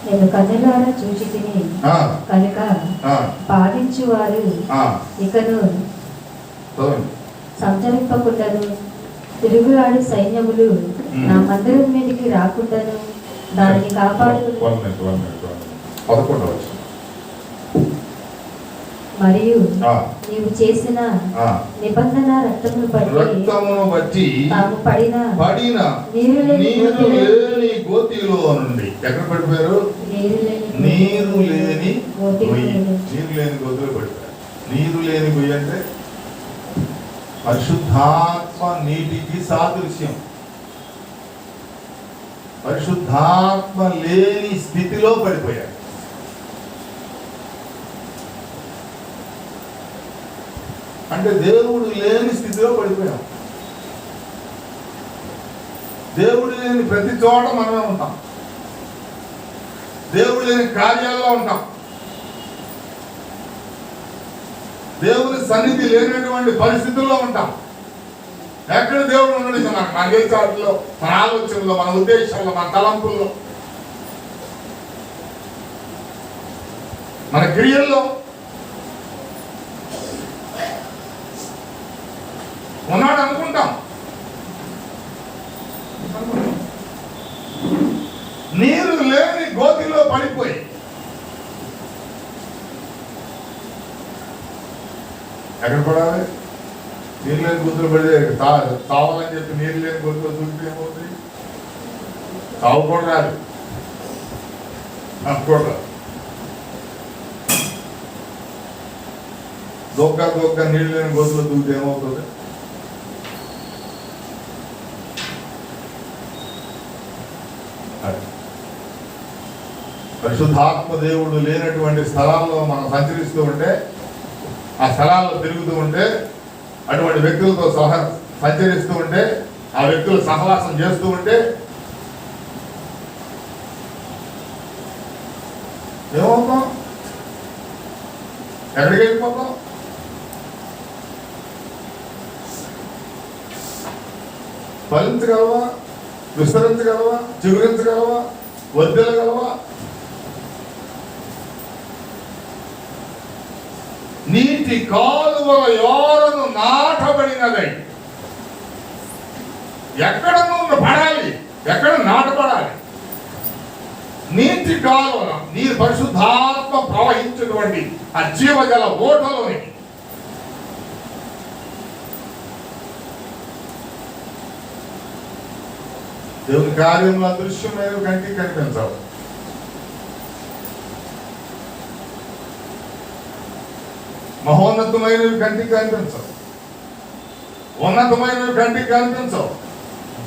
నేను కన్నులారా చూచి తిని కనుక పాలించువారు ఇకను సంచరింపకుండాను తిరుగులాడి సైన్యములు నా మందిరం మీదకి రాకుండాను దానిని కాపాడు. మరియు నీవు చేసిన నిబంధన రక్తమును బట్టి తాము పడిన నీరు లేని గోతిలో నుండి ఎక్కడ పడిపోయారు? నీరు లేని గోతిలో పడిపోయారు. నీరు లేని గొయ్యి అంటే పరిశుద్ధాత్మ నీటికి సాదృశ్యం. పరిశుద్ధాత్మ లేని స్థితిలో పడిపోయారు. అంటే దేవుడు లేని స్థితిలో పడిపోయాం. దేవుడు లేని ప్రతి చోట మనమే ఉంటాం. దేవుడు లేని కార్యాల్లో ఉంటాం. దేవుని సన్నిధి లేనటువంటి పరిస్థితుల్లో ఉంటాం. ఎక్కడ దేవుడు ఉండడు మన గెలిచాట్లో, మన ఆలోచనలో, మన ఉద్దేశాల్లో, మన తలంపుల్లో, మన క్రియల్లో ఉన్నాడు అనుకుంటాం. నీరు లేని గోతిలో పడిపోయి ఎక్కడ పడాలి? నీరు లేని గోతులు పడితే తావాలని చెప్పి నీరు లేని గోతులో దూకితే ఏమవుతుంది? తావు కూడా రాదు, అనుకోవడం. దొక్క నీళ్ళు లేని గోతులో దూకితే ఏమవుతుంది? పరిశుద్ధాత్మ దేవుడు లేనటువంటి స్థలాల్లో మనం సంచరిస్తూ ఉంటే, ఆ స్థలాల్లో తిరుగుతూ ఉంటే, అటువంటి వ్యక్తులతో సంచరిస్తూ ఉంటే, ఆ వ్యక్తులు సహవాసం చేస్తూ ఉంటే ఏమవుతాం? ఎక్కడికి వెళ్ళిపోతాం? ఫలించగలవా? విస్తరించగలవా? చిగురించగలవా? వర్ధిల్లగలవా? నీటి కాలువల యోరను నాటబడినదై. ఎక్కడ నువ్వు పడాలి? ఎక్కడ నాటబడాలి? నీటి కాలువల, నీ పరిశుద్ధాత్మ ప్రవహించినటువంటి ఆ జీవజల ఓటలోని దేవుని కార్యంలో అదృశ్యమైన కంటికి కనిపించవు. మహోన్నతమైనవి కంటికి కనిపించవు. ఉన్నతమైనవి కంటికి కనిపించవు.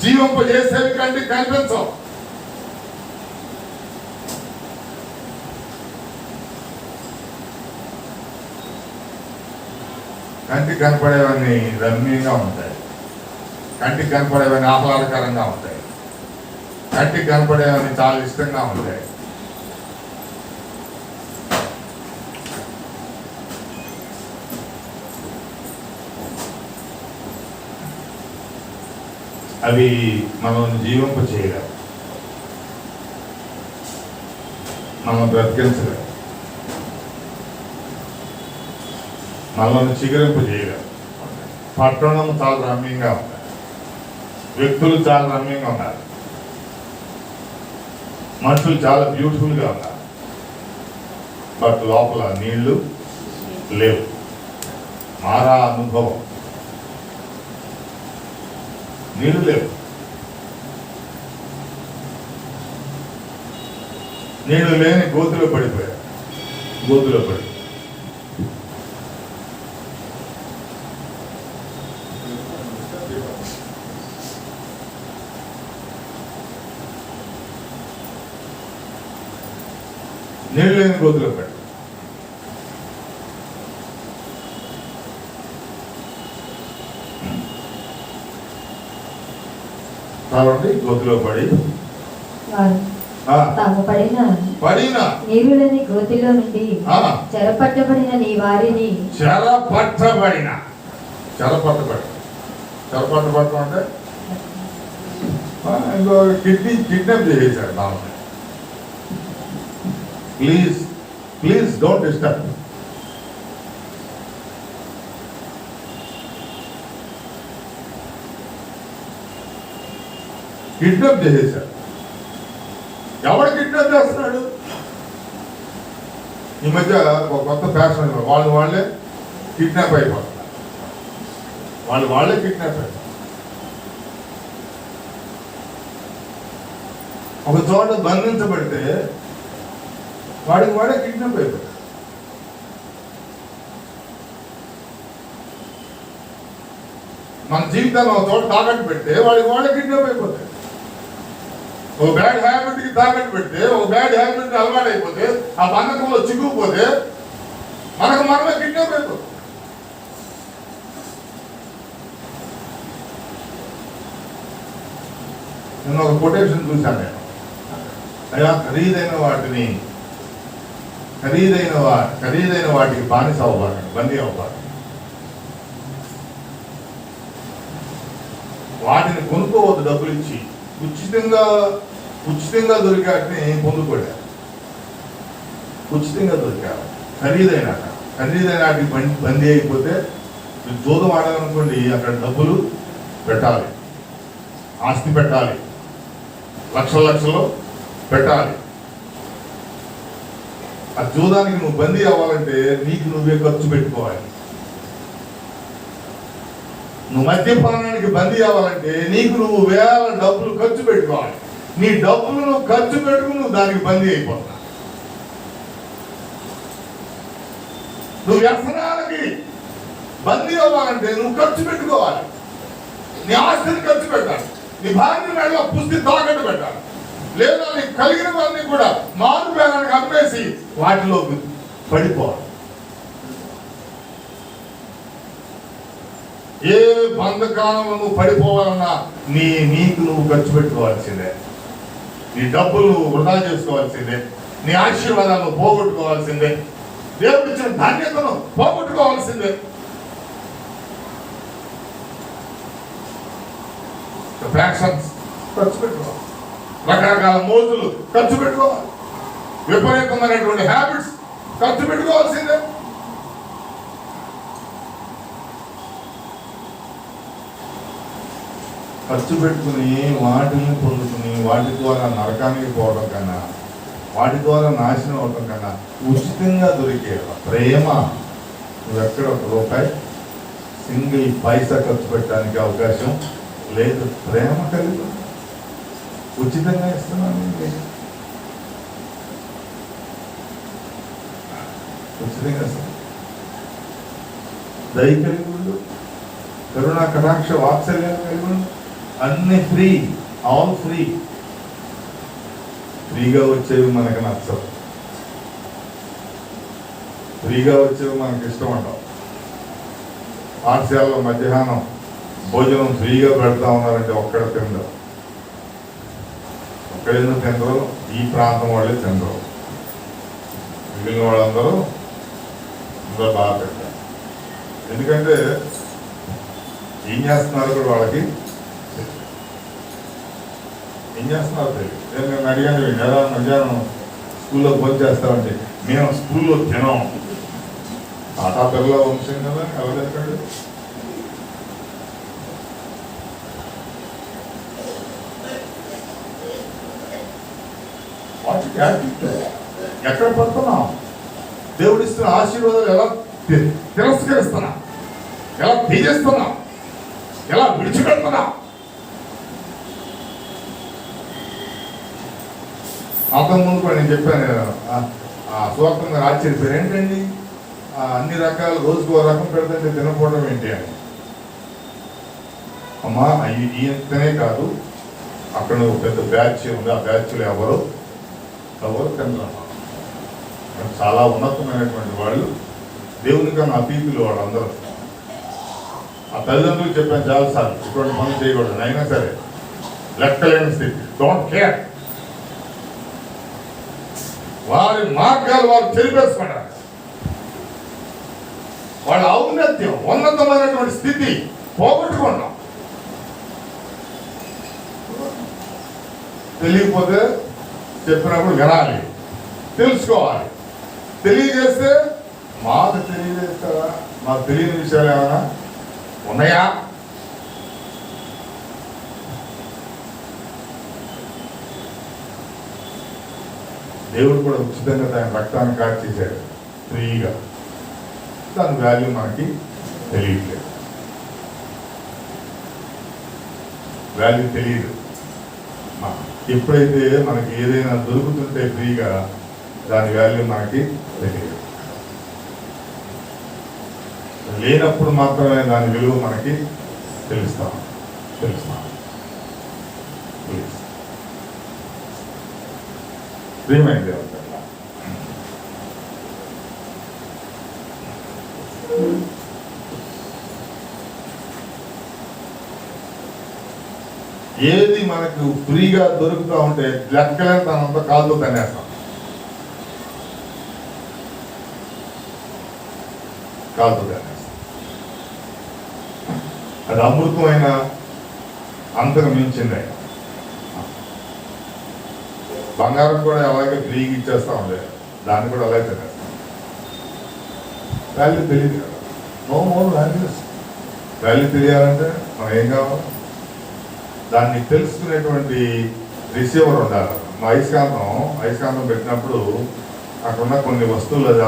జీవింపజేసేవి కంటికి కనిపించవు. కంటికి కనపడేవన్నీ రమ్యంగా ఉంటాయి. కంటికి కనపడేవన్నీ ఆహ్లాదకరంగా ఉంటాయి. కంటికి కనపడేవన్నీ చాలా ఇష్టంగా ఉంటాయి. అవి మనం జీవింప చేయలేము, మనం బ్రతికించలేము, మనల్ని చిగురింపు చేయలేము. పట్టణం చాలా రమ్యంగా ఉండాలి, వ్యక్తులు చాలా రమ్యంగా ఉండాలి, మనుషులు చాలా బ్యూటిఫుల్గా ఉండాలి. బట్ లోపల నీళ్లు లేవు. మారా అనుభవం, నీళ్లు లేవు. నీళ్లు లేని గోతులో పడిపోయారు. గోతులో పడి నీళ్ళు లేని గోతులో పడి కాబట్టి గోతులో పడి పడిన నీరు లేని గోతిలో నుండి చెరపట్టబడిన నీ వారిని చెరపట్టబడటం అంటే ఇంకో కిడ్నాప్ చేసేసారు. Please please don't disturb. Kidnap చేసేశారు. ఎవడు కిడ్నాప్ చేస్తున్నాడు? ఈ మధ్య ఒక కొత్త ఫ్యాషన్, వాళ్ళే కిడ్నాప్ అయిపోతున్నారు. వాళ్ళే కిడ్నాప్ అయిపోతారు. ఒక చోట బంధించబడితే వాడే కిడ్నాప్ అయిపోతాడు. మన జీవితాన్ని ఒక చోట తాకట్టు పెడితే వాడే కిడ్నాప్ అయిపోతాడు. ఒక బ్యాడ్ హ్యాబిట్కి తాకట్టు పెడితే, ఒక బ్యాడ్ హ్యాబిట్ అలవాటు అయిపోతే, ఆ బంధకంలో చిక్కుకుపోతే మనమే కిడ్నాప్ అయిపోతాం. నేను ఒక కొటేషన్ చూశాను. నేను అయ్యా ఖరీదైన వాటికి బానిస అవ్వాలి, బందీ అవ్వాలి. వాటిని కొనుక్కోవద్దు డబ్బులు ఇచ్చి. ఉచితంగా దొరికాటిని పొందుకోలే. ఉచితంగా దొరికారు. ఖరీదైన వాటికి బందీ అయిపోతే జోదం ఆడాలనుకోండి, అక్కడ డబ్బులు పెట్టాలి, ఆస్తి పెట్టాలి, లక్షలు పెట్టాలి. ఆ జూదానికి నువ్వు బందీ అవ్వాలంటే నీకు నువ్వే ఖర్చు పెట్టుకోవాలి. నువ్వు మద్యపానానికి బందీ అవ్వాలంటే నీకు నువ్వు వేల డబ్బులు ఖర్చు పెట్టుకోవాలి. నీ డబ్బులు నువ్వు ఖర్చు పెట్టుకుని నువ్వు దానికి బందీ అయిపోతావు. నువ్వు వ్యసనాలకి బందీ అవ్వాలంటే నువ్వు ఖర్చు పెట్టుకోవాలి. నీ ఆస్తిని ఖర్చు పెట్టాలి. నీ భార్య మేడలో పుస్తీ తాకట్టు పెట్టాలి. లేదా నీకు కలిగిన వారిని కూడా మారు బేరానికి అమ్మేసి వాటిలో పడిపోవాలి. ఏ బంధకాలంలో నువ్వు పడిపోవాలన్నా నీకు నువ్వు ఖర్చు పెట్టుకోవాల్సిందే. నీ డబ్బులు నువ్వు వృధా చేసుకోవాల్సిందే. నీ ఆశీర్వాదాలను పోగొట్టుకోవాల్సిందే. దేవుడు ఇచ్చిన ధాన్యతను పోగొట్టుకోవాల్సిందే. ఫ్యాషన్స్ ఖర్చు పెట్టుకోవాలి. రకరకాల మోజులు ఖర్చు పెట్టుకోవాలి. విపరీతమైనటువంటి హ్యాబిట్స్ ఖర్చు పెట్టుకోవాల్సిందే. ఖర్చు పెట్టుకుని వాటిని పొందుకుని వాటి ద్వారా నరకానికి పోవడం కన్నా, వాటి ద్వారా నాశనం అవడం కన్నా ఉచితంగా దొరికే ప్రేమ, నువ్వెక్కడ ₹1 సింగిల్ పైసా ఖర్చు పెట్టడానికి అవకాశం లేదు. ప్రేమ కలిగి ఉచితంగా ఇస్తున్నాను. ఉచితంగా ఇస్తున్నాను. దయ కలిగి ఉండు, కరుణ కటాక్ష వాత్సల్యాలు కలిగి ఉండు. అన్ని ఫ్రీ, ఆల్ ఫ్రీ. ఫ్రీగా వచ్చేవి మనకు నచ్చవు. ఫ్రీగా వచ్చేవి మనకి ఇష్టం ఉండవు. పాఠశాలలో మధ్యాహ్నం భోజనం ఫ్రీగా పెడతా ఉన్నారంటే ఒక్కడ తినరు. ఒక్కడేదో తినరు, ఈ ప్రాంతం వాళ్ళే తినరు. మిగిలిన వాళ్ళందరూ బాగా పెట్టారు. ఎందుకంటే ఏం చేస్తున్నారు కూడా వాళ్ళకి ఏం చేస్తున్నారు తెలియదు. నేను అడిగాను, ఎలా మధ్యాహ్నం స్కూల్లో భోజనం చేస్తామంటే మేము స్కూల్లో తినాం. టాటా బిర్లా వంశం కదా, ఎవరు ఎక్కడ ఎక్కడ పడుతున్నాం? దేవుడిస్తున్న ఆశీర్వాదాలు ఎలా తిరస్కరిస్తున్నా, ఎలా తీసేస్తున్నా, ఎలా విడిచిపెడుతున్నా? అంతకుముందు కూడా నేను చెప్పాను, సువార్త గారు ఆశ్చర్యపోయారు, ఏంటండి అన్ని రకాల రోజుకు ఒక రకం పెడుతుంటే తినకపోవడం ఏంటి అని. అమ్మా ఈయననే కాదు, అక్కడ ఒక పెద్ద బ్యాచ్ ఉంది. ఆ బ్యాచ్లో ఎవరు తినరమ్మా. చాలా ఉన్నతమైనటువంటి వాళ్ళు, దేవుని కన్నా అతీతులు వాళ్ళందరూ. ఆ తల్లిదండ్రులు చెప్పాను చాలాసార్లు, ఇటువంటి పనులు చేయకూడదు. అయినా సరే లెక్కలేని స్థితి, డోంట్ కేర్. వారి మార్గాలు వారు చెరిపేసుకున్నారు. వాళ్ళ ఔన్నత్యం, ఉన్నతమైనటువంటి స్థితి పోగొట్టుకున్నాం. తెలియకపోతే చెప్పినప్పుడు వినాలి, తెలుసుకోవాలి. తెలియజేస్తే మాకు తెలియజేస్తారా? మాకు తెలియని విషయాలు ఏమైనా ఉన్నాయా? దేవుడు కూడా ఉచితంగా దాని రక్తాన్ని కార్చేశాడు ఫ్రీగా. దాని వాల్యూ మనకి తెలియట్లేదు, వాల్యూ తెలియదు. ఎప్పుడైతే మనకి ఏదైనా దొరుకుతుంటే ఫ్రీగా, దాని వాల్యూ మనకి తెలియదు. లేనప్పుడు మాత్రమే దాని విలువ మనకి తెలుస్తాం. ప్రియమైన దేవుడు, ఏది మనకు ఫ్రీగా దొరుకుతూ ఉంటే లెక్కలేని తనంతా కాదు తనేస్తాం. అది అమృతమైన అంతకు మించింది. బంగారం కూడా అలాగే ఫ్రీగా ఇచ్చేస్తా ఉండే, దాన్ని కూడా అలాగే తినేస్తాం. వాల్యూ తెలియదు కదా. No more values. వాల్యూ తెలియాలంటే మనం ఏం కావాలి? దాన్ని తెలుసుకునేటువంటి రిసీవర్ ఉండాలి. మా అయస్కాంతం పెట్టినప్పుడు అక్కడున్న కొన్ని వస్తువులు అది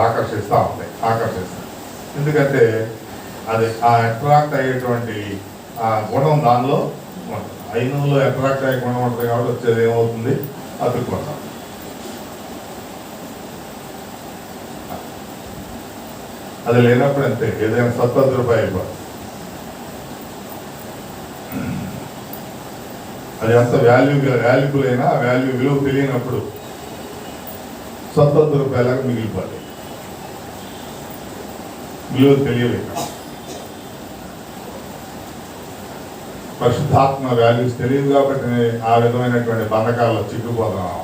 ఆకర్షిస్తాయి. ఎందుకంటే అది ఆ అట్రాక్ట్ అయ్యేటువంటి ఆ గుణం దానిలో ఉంటుంది. ఐనులో అట్రాక్ట్ అయ్యే గుణం ఉంటుంది కాబట్టి వచ్చేది ఏమవుతుంది? అతుక్కుంటాం. అది లేనప్పుడు అంతే, ఏదైనా రూపాయలు అయిపోతుంది. అది అంత వాల్యుబుల్ అయినా ఆ వాల్యూ విలువ తెలియనప్పుడు రూపాయలాగా మిగిలిపోతాయి. విలువ తెలియలేక పరిశుద్ధాత్మ వాల్యూస్ తెలియదు కాబట్టి ఆ విధమైనటువంటి బంధకాల్లో చిక్కుపోతున్నాం,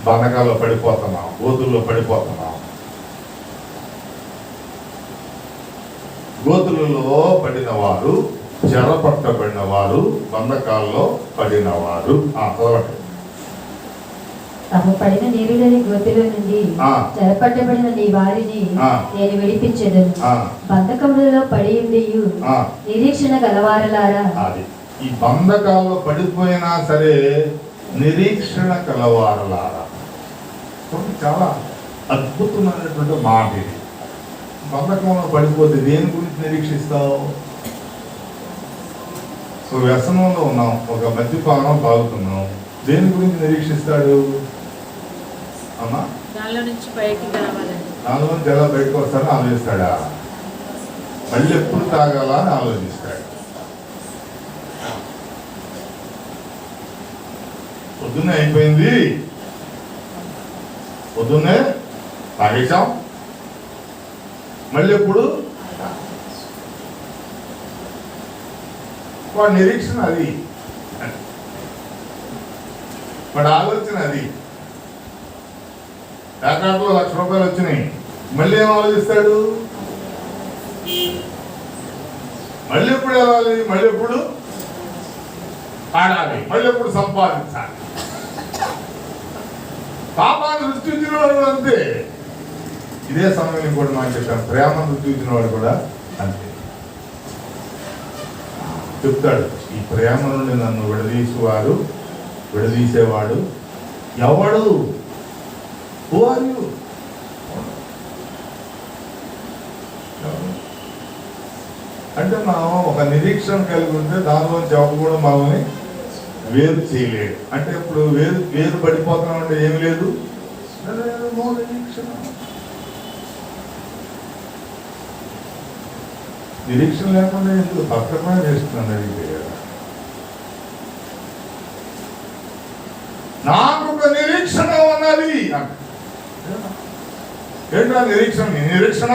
బంధకాల్లో పడిపోతున్నాం, గోతుల్లో పడిపోతున్నాం. గోతులలో పడిన వారు, చెరపట్టబడిన వారు, బంధకాల్లో పడిన వారు. చదవండి. తాము పడిన నీరులేని గోతిలో నుండి చెరపట్టబడిన నీ వారిని నేను విడిపించెదను. బంధకములలో పడి నిరీక్షణ గలవారలారా. ఈ బంధకాల్లో పడిపోయినా సరే నిరీక్షణ కలవారలారా. చాలా అద్భుతమైనటువంటి మాట ఇది. బంధకంలో పడిపోతే దేని గురించి నిరీక్షిస్తావు? సో వ్యసనంలో ఉన్నాం, ఒక మద్యపానం తాగుతున్నాం, దేని గురించి నిరీక్షిస్తాడు? అమ్మా, దానిలో నుంచి ఎలా బయటకు వస్తాడని ఆలోచిస్తాడా? మళ్ళీ ఎప్పుడు తాగాలా అని ఆలోచిస్తాడు. పొద్దున్నే అయిపోయింది, పొద్దున్నే తాగేశాం, మళ్ళీ ఎప్పుడు? వాడి నిరీక్షణ అది, వాడి ఆలోచన అది. ఏకాంతలో ₹1,00,000 వచ్చినాయి, మళ్ళీ ఏం ఆలోచిస్తాడు? మళ్ళీ ఎప్పుడు వెళ్ళాలి, మళ్ళీ ఎప్పుడు ఆడాలి, మళ్ళీ ఎప్పుడు సంపాదించాలి. పాపాన్ని సృష్టించిన వాడు అంతే. ఇదే సమయం ఇంకోటి మనం చెప్పాను, ప్రేమను సృష్టించిన వాడు కూడా అంతే. చెప్తాడు, ఈ ప్రేమ నుండి నన్ను విడదీసేవాడు ఎవడు? Who are you? అంటే మనం ఒక నిరీక్షణ కలిగి ఉంటే దానిలోంచి ఎవరు కూడా మనల్ని వేరు చేయలేడు. అంటే ఇప్పుడు వేరు పడిపోతున్నాం అంటే ఏమి లేదు, నిరీక్షణ లేకుండా ఎందుకు పక్కనే వేస్తున్నాను అడిగితే, నాకు ఒక నిరీక్షణ ఉన్నది. ఏంటో నిరీక్షణ? నిరీక్షణ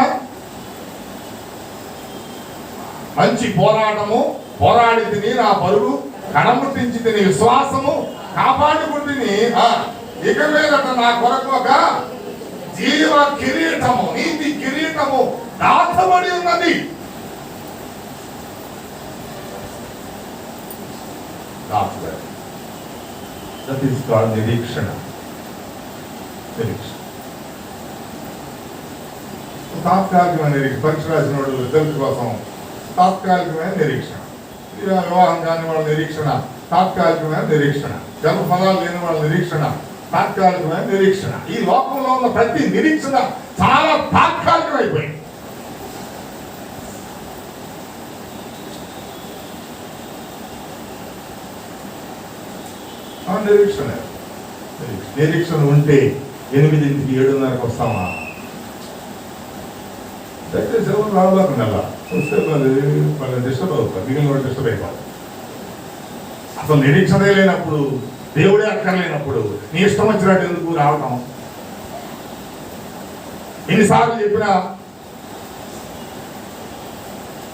మంచి పోరాటము పోరాడి తిని, నా పరుగు కడముట్టించి తిని, విశ్వాసము కాపాడుకుంటుని, ఇక మీదట నా కొరకు ఒక జీవ కిరీటము, నీతి కిరీటము దాచబడి ఉన్నది. దట్ ఈస్ కాల్డ్ నిరీక్షణ. నిరీక్షణ తాత్కాలికమైన నిరీక్షణ. పరీక్ష రాసిన వాళ్ళు రిజల్ట్ కోసం తాత్కాలికమైన నిరీక్షణ. వివాహం కాని వాళ్ళ నిరీక్షణ తాత్కాలికమైన నిరీక్షణ. జన్మ ఫలాలు లేని వాళ్ళ నిరీక్షణ తాత్కాలికమైన నిరీక్షణ. ఈ లోకంలో ఉన్న ప్రతి నిరీక్షణ చాలా తాత్కాలికమైపోయింది. నిరీక్షణ ఉంటే 8ంటికి 7:30కి వస్తామా? దయచేసి ఎవరు రావడానికి నెల వస్తే వాళ్ళు డిస్టర్బ్ అవుతారు, మిగిలిన వాళ్ళు డిస్టర్బ్ అయిపోతారు. అసలు నిరీక్షణే లేనప్పుడు, దేవుడే అక్కర్లేనప్పుడు నీ ఇష్టం వచ్చినట్టు ఎందుకు రావటం? ఎన్నిసార్లు చెప్పినా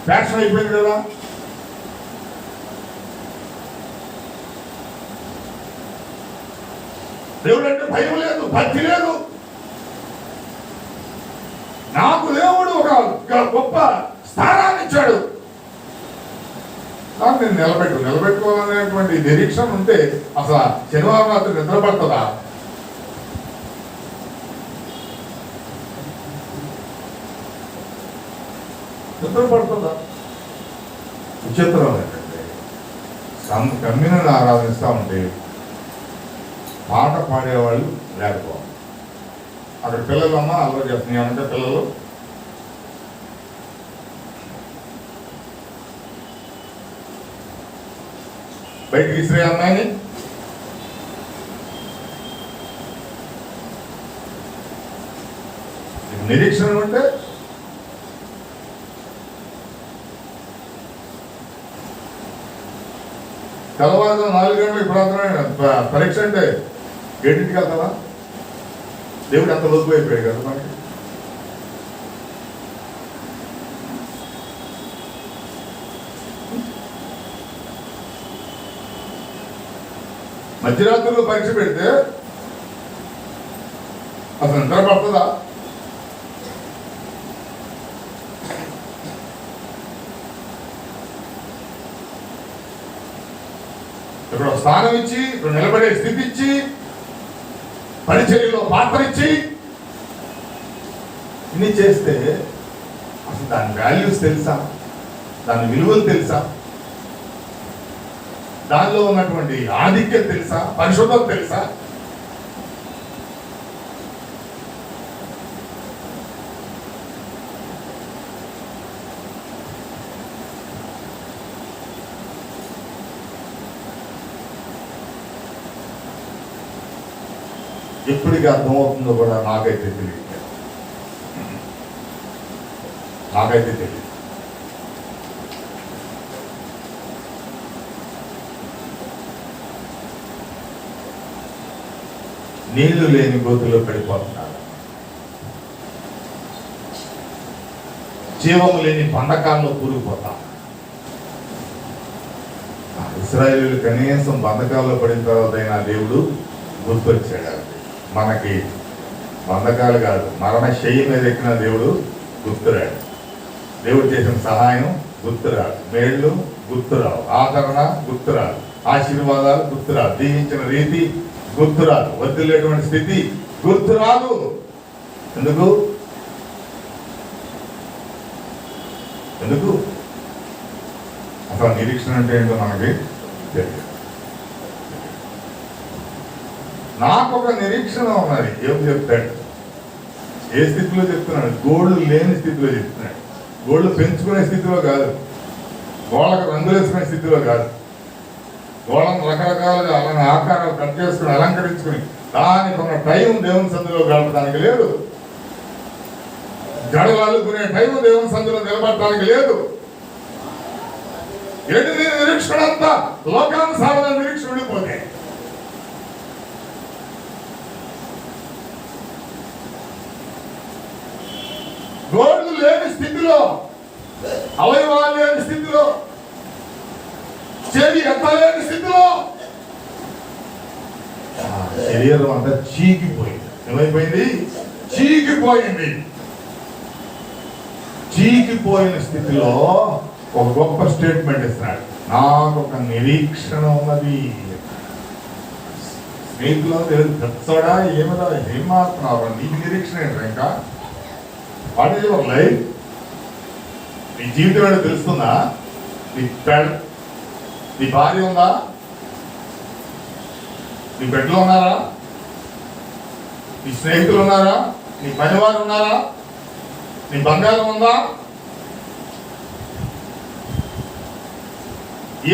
ఫ్యాక్షన్ అయిపోయింది కదా. దేవుడు అంటే భయం లేదు, భక్తి లేదు. నాకు దేవుడు ఒక గొప్ప స్థానాన్ని ఇచ్చాడు, నాకు నేను నిలబెట్టుకోవాలనేటువంటి నిరీక్షణ ఉంటే అసలు శనివారం రాత్రి నిద్ర పడుతుందా? నిద్ర పడుతుందా? విచిత్రం ఏంటంటే కమ్మినని ఆరాధిస్తూ ఉంటే పాట పాడేవాళ్ళు లేకపోవాలి. అక్కడ పిల్లలు అమ్మ అల్లరి చేస్తున్నాయంటే పిల్లలు బయటికి ఇసిరే అమ్మాయిని నిరీక్షణ ఉంటే తెల్లవారు 4 గంటలకు ప్రార్థన పరీక్ష అంటే గేటింటికి వెళ్తావా? దేవుడు అంత లోతు అయిపోయాడు కదా మనకి. మధ్యరాత్రిలో పరీక్ష పెడితే అసలు నిద్ర పడుతుందా? ఇక్కడ స్థానం ఇచ్చి, ఇక్కడ నిలబడే స్థితి ఇచ్చి, పరిచర్యలో పాత్ర ఇచ్చి ఇన్ని చేస్తే అసలు దాని వాల్యూస్ తెలుసా? దాని విలువలు తెలుసా? దానిలో ఉన్నటువంటి ఆధిక్యత తెలుసా? పరిశుద్ధత తెలుసా? ఎప్పటికీ అర్థమవుతుందో కూడా నాకైతే తెలియదు. నీళ్లు లేని గోతులో పడిపోతున్నారు, జీవము లేని బంధకాల్లో కూరుకుపోతారు. ఇశ్రాయేలీయులు కనీసం బంధకాల్లో పడిన తర్వాత దేవుడు గుర్తొచ్చాడు. మనకి బంధకాలు కాదు, మరణ శయ్య మీద ఎక్కిన దేవుడు గుర్తురాడు. దేవుడు చేసిన సహాయం గుర్తురాదు, మేళ్ళు గుర్తురావు, ఆదరణ గుర్తురాదు, ఆశీర్వాదాలు గుర్తురాదు, దీవించిన రీతి గుర్తురాదు, వదిలేటువంటి స్థితి గుర్తురాదు. ఎందుకు? అసలు నిరీక్షణ అంటే ఏంటో మనకి తెలియదు. నాకు ఒక నిరీక్షణ ఉన్నది. ఏం చెప్తాడు? ఏ స్థితిలో చెప్తున్నాడు? గోళ్ళు లేని స్థితిలో చెప్తున్నాడు. గోళ్ళు పెంచుకునే స్థితిలో కాదు, గోళ్ళకు రంగులు వేసుకునే స్థితిలో కాదు, గోళ్ళను రకరకాలుగా అలానే ఆకారాలు కట్ చేసుకుని అలంకరించుకుని దానికి ఉన్న టైం దేవుని సందులో గడపడానికి లేదు. జడలు అల్లుకునే టైం దేవుని సందులో నిలబడటానికి లేదు. ఎటు నిరీక్షణ అంతా లోకానుసారమైన నిరీక్షణ ఉండిపోతే గోళ్ళు లేని స్థితిలో, అవయవాలు లేని స్థితిలో, చెవి ఎత్తలేని స్థితిలో శరీరం అంతా చీకిపోయింది. ఏమైపోయింది? చీకిపోయింది. చీకిపోయిన స్థితిలో ఒక గొప్ప స్టేట్మెంట్ ఇస్తున్నాడు. నాకు ఒక నిరీక్షణ ఉన్నది. స్నేహితులు తెచ్చోడా ఏమరా ఏం మారుతున్నావు? నీకు నిరీక్షణ ఏంటి? ఇంకా వాట్ ఈజ్ యువర్ లైఫ్? నీ జీవితం ఏంటో తెలుస్తుందా? నీ భార్య ఉందా? నీ బిడ్డలు ఉన్నారా? నీ స్నేహితులు ఉన్నారా? నీ పనివారు ఉన్నారా? నీ బంగారం ఉందా?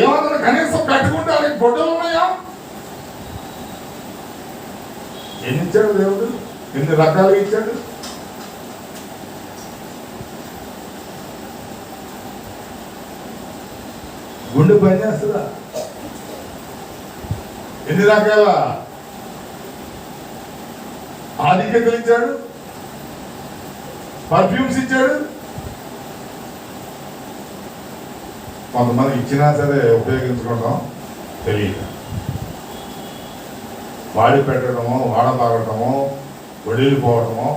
ఏమన్నా కనీసం కట్టుకుంటే వాళ్ళకి గొడ్డలు ఉన్నాయా? ఎన్ని ఇచ్చాడు దేవుడు? ఎన్ని రకాలుగా ఇచ్చాడు? గుండె పనిచేస్తుందా? ఎన్ని రకాల ఆధిక్యతలు ఇచ్చాడు, పర్ఫ్యూమ్స్ ఇచ్చాడు. కొంతమంది ఇచ్చినా సరే ఉపయోగించుకోవడం తెలియదు. వాడి పెట్టడమో, వాడబాగటమో, ఒడిలిపోవటమో,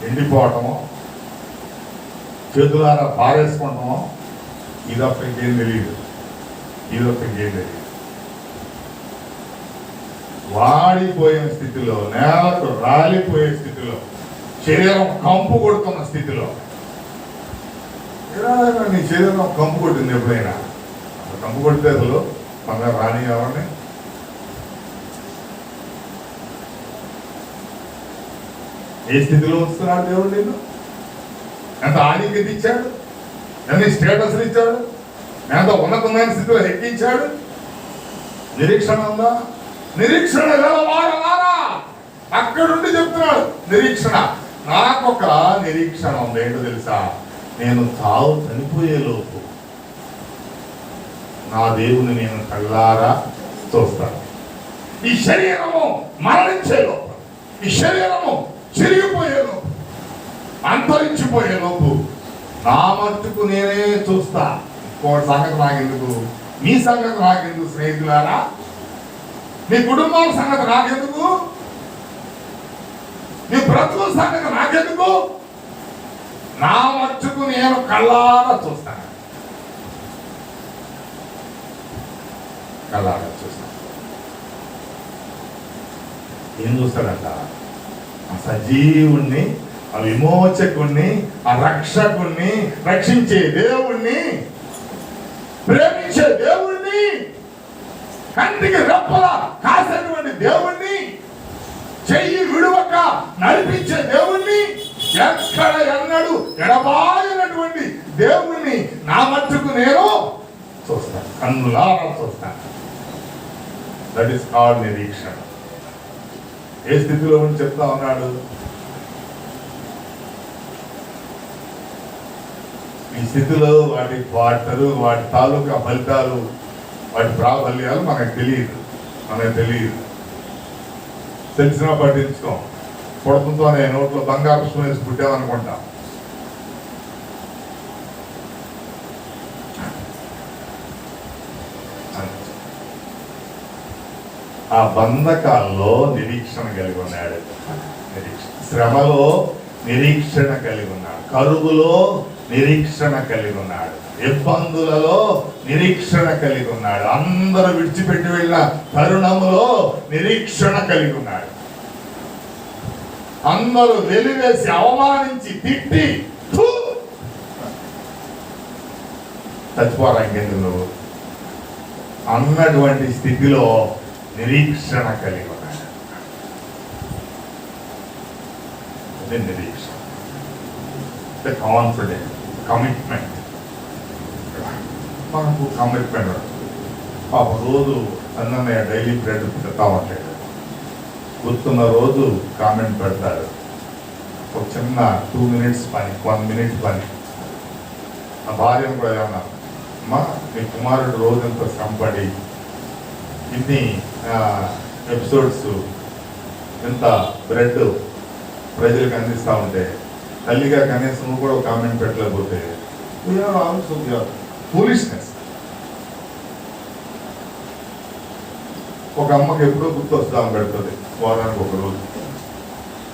ఎండిపోవటమో, చేతులారా పారేసుకోవటమో, ఇదొక్క ఇంకేం తెలియదు. వాడిపోయిన స్థితిలో, నేలకు రాలిపోయే స్థితిలో, శరీరం కంపు కొడుతున్న స్థితిలో. నీ శరీరం కంపు కొట్టింది ఎప్పుడైనా? కంపు కొడితే అసలు మన రాని ఎవరిని? ఏ స్థితిలో ఉంచుతున్నాడు దేవుడు నేను? ఎంత ఆధిక్యత ఇచ్చాడు, ఎన్ని స్టేటస్లు ఇచ్చాడు, ఎంత ఉన్నతమైన స్థితిలో ఎక్కించాడు. నిరీక్షణ ఉందా? నిరీక్షణ గలవారలారా, అక్కడుండి చెప్తున్నాడు నిరీక్షణ. నాకొక నిరీక్షణ ఉంది. ఏంటో తెలుసా? నేను చనిపోయే లోపు నా దేవుని నేను కళ్ళారా చూస్తాను. ఈ శరీరము మరణించే లోపు, ఈ శరీరము చిరిగిపోయే లోపు, అంతరించిపోయే లోపు నా మట్టుకు నేనే చూస్తా. ఇంకోటి సంగతి నాకెందుకు? మీ సంగతి నాకెందుకు స్నేహితులారా? మీ కుటుంబాల సంగతి నాకెందుకు? మీ బ్రతుకుల సంగతి నాకెందుకు? నా మట్టుకు నేను కళ్ళారా చూస్తాను. ఏం చూస్తాడంట? ఆ సజీవుణ్ణి, ఆ విమోచకుణ్ణి, ఆ రక్షకుణ్ణి, రక్షించే దేవుణ్ణి, ప్రేమించే దేవుణ్ణి, కంటికి రెప్పలా కాసేటువంటి దేవుణ్ణి, చెయ్యి విడువక నడిపించే దేవుణ్ణి, ఎక్కడ ఎన్నడు ఎడబాయినటువంటి దేవుణ్ణి నా మట్టుకు నేను చూస్తాను, కన్నులారా చూస్తాను. దట్ ఈస్ కాల్డ్ నిరీక్షణ. ఏ స్థితిలో ఉండి చెప్తా ఉన్నాడు? ఈ స్థితిలో వాటి తాలూకా ఫలితాలు, వాటి ప్రాబల్యాలు మనకు తెలియదు. తెలిసినా పట్టించుకోం. పుడతంతోనే నోట్లో బంగారు పుష్పం వేసి పుట్టామనుకుంటాం. ఆ బంధకాల్లో నిరీక్షణ కలిగి ఉన్నాడు. శ్రమలో నిరీక్షణ కలిగి ఉన్నాడు. కరువులో నిరీక్షణ కలిగి ఉన్నాడు. ఇబ్బందులలో నిరీక్షణ కలిగి ఉన్నాడు. అందరూ విడిచిపెట్టి వెళ్ళిన తరుణములో నిరీక్షణ కలిగి ఉన్నాడు. అందరూ వెలివేసి అవమానించి తిట్టి చచ్చిపోరా ఇంకెందుకు నువ్వు అన్నటువంటి స్థితిలో నిరీక్షణ కలిగి ఉన్నాడు. నిరీక్షణ, కాన్ఫిడెంట్, కమిట్మెంట్. మనకు కమిట్మెంట్. పాప రోజు అన్నయ్య డైలీ బ్రెడ్ పెడతా ఉంటాడు. గుర్తున్న రోజు కామెంట్ పెడతారు. ఒక చిన్న 2 minutes పని, 1 minute పని. ఆ భార్యను కూడా ఏమన్నా, అమ్మా మీ కుమారుడు రోజంతా శ్రమపడి ఇన్ని ఎపిసోడ్స్, ఇంత బ్రెడ్ ప్రజలకు అందిస్తూ ఉంటే తల్లిగా కనీసం నువ్వు కూడా కామెంట్ పెట్టలేకపోతే ఫూలిష్నెస్. ఒక అమ్మకి ఎప్పుడో గుర్తు వస్తా పెడుతుంది వారానికి ఒక రోజు.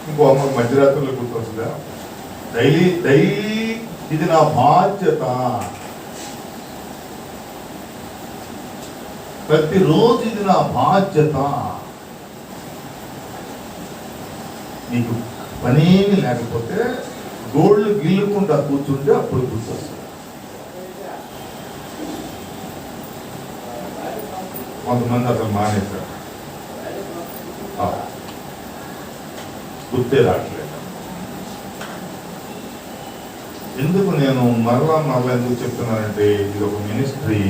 ఇంకో అమ్మకి మధ్యరాత్రులు గుర్తు వస్తుందా? డైలీ ఇది నా బాధ్యత, ప్రతిరోజు ఇది నా బాధ్యత. నీకు పనేమి లేకపోతే గోళ్ళు గిల్లుకుంటా కూర్చుంటే అప్పుడు కూర్చొస్తుంది. కొంతమంది అసలు మానేశారు, గుర్తే రావట్లేదు. ఎందుకు నేను మరలా ఎందుకు చెప్తున్నానంటే, ఇది ఒక మినిస్ట్రీ,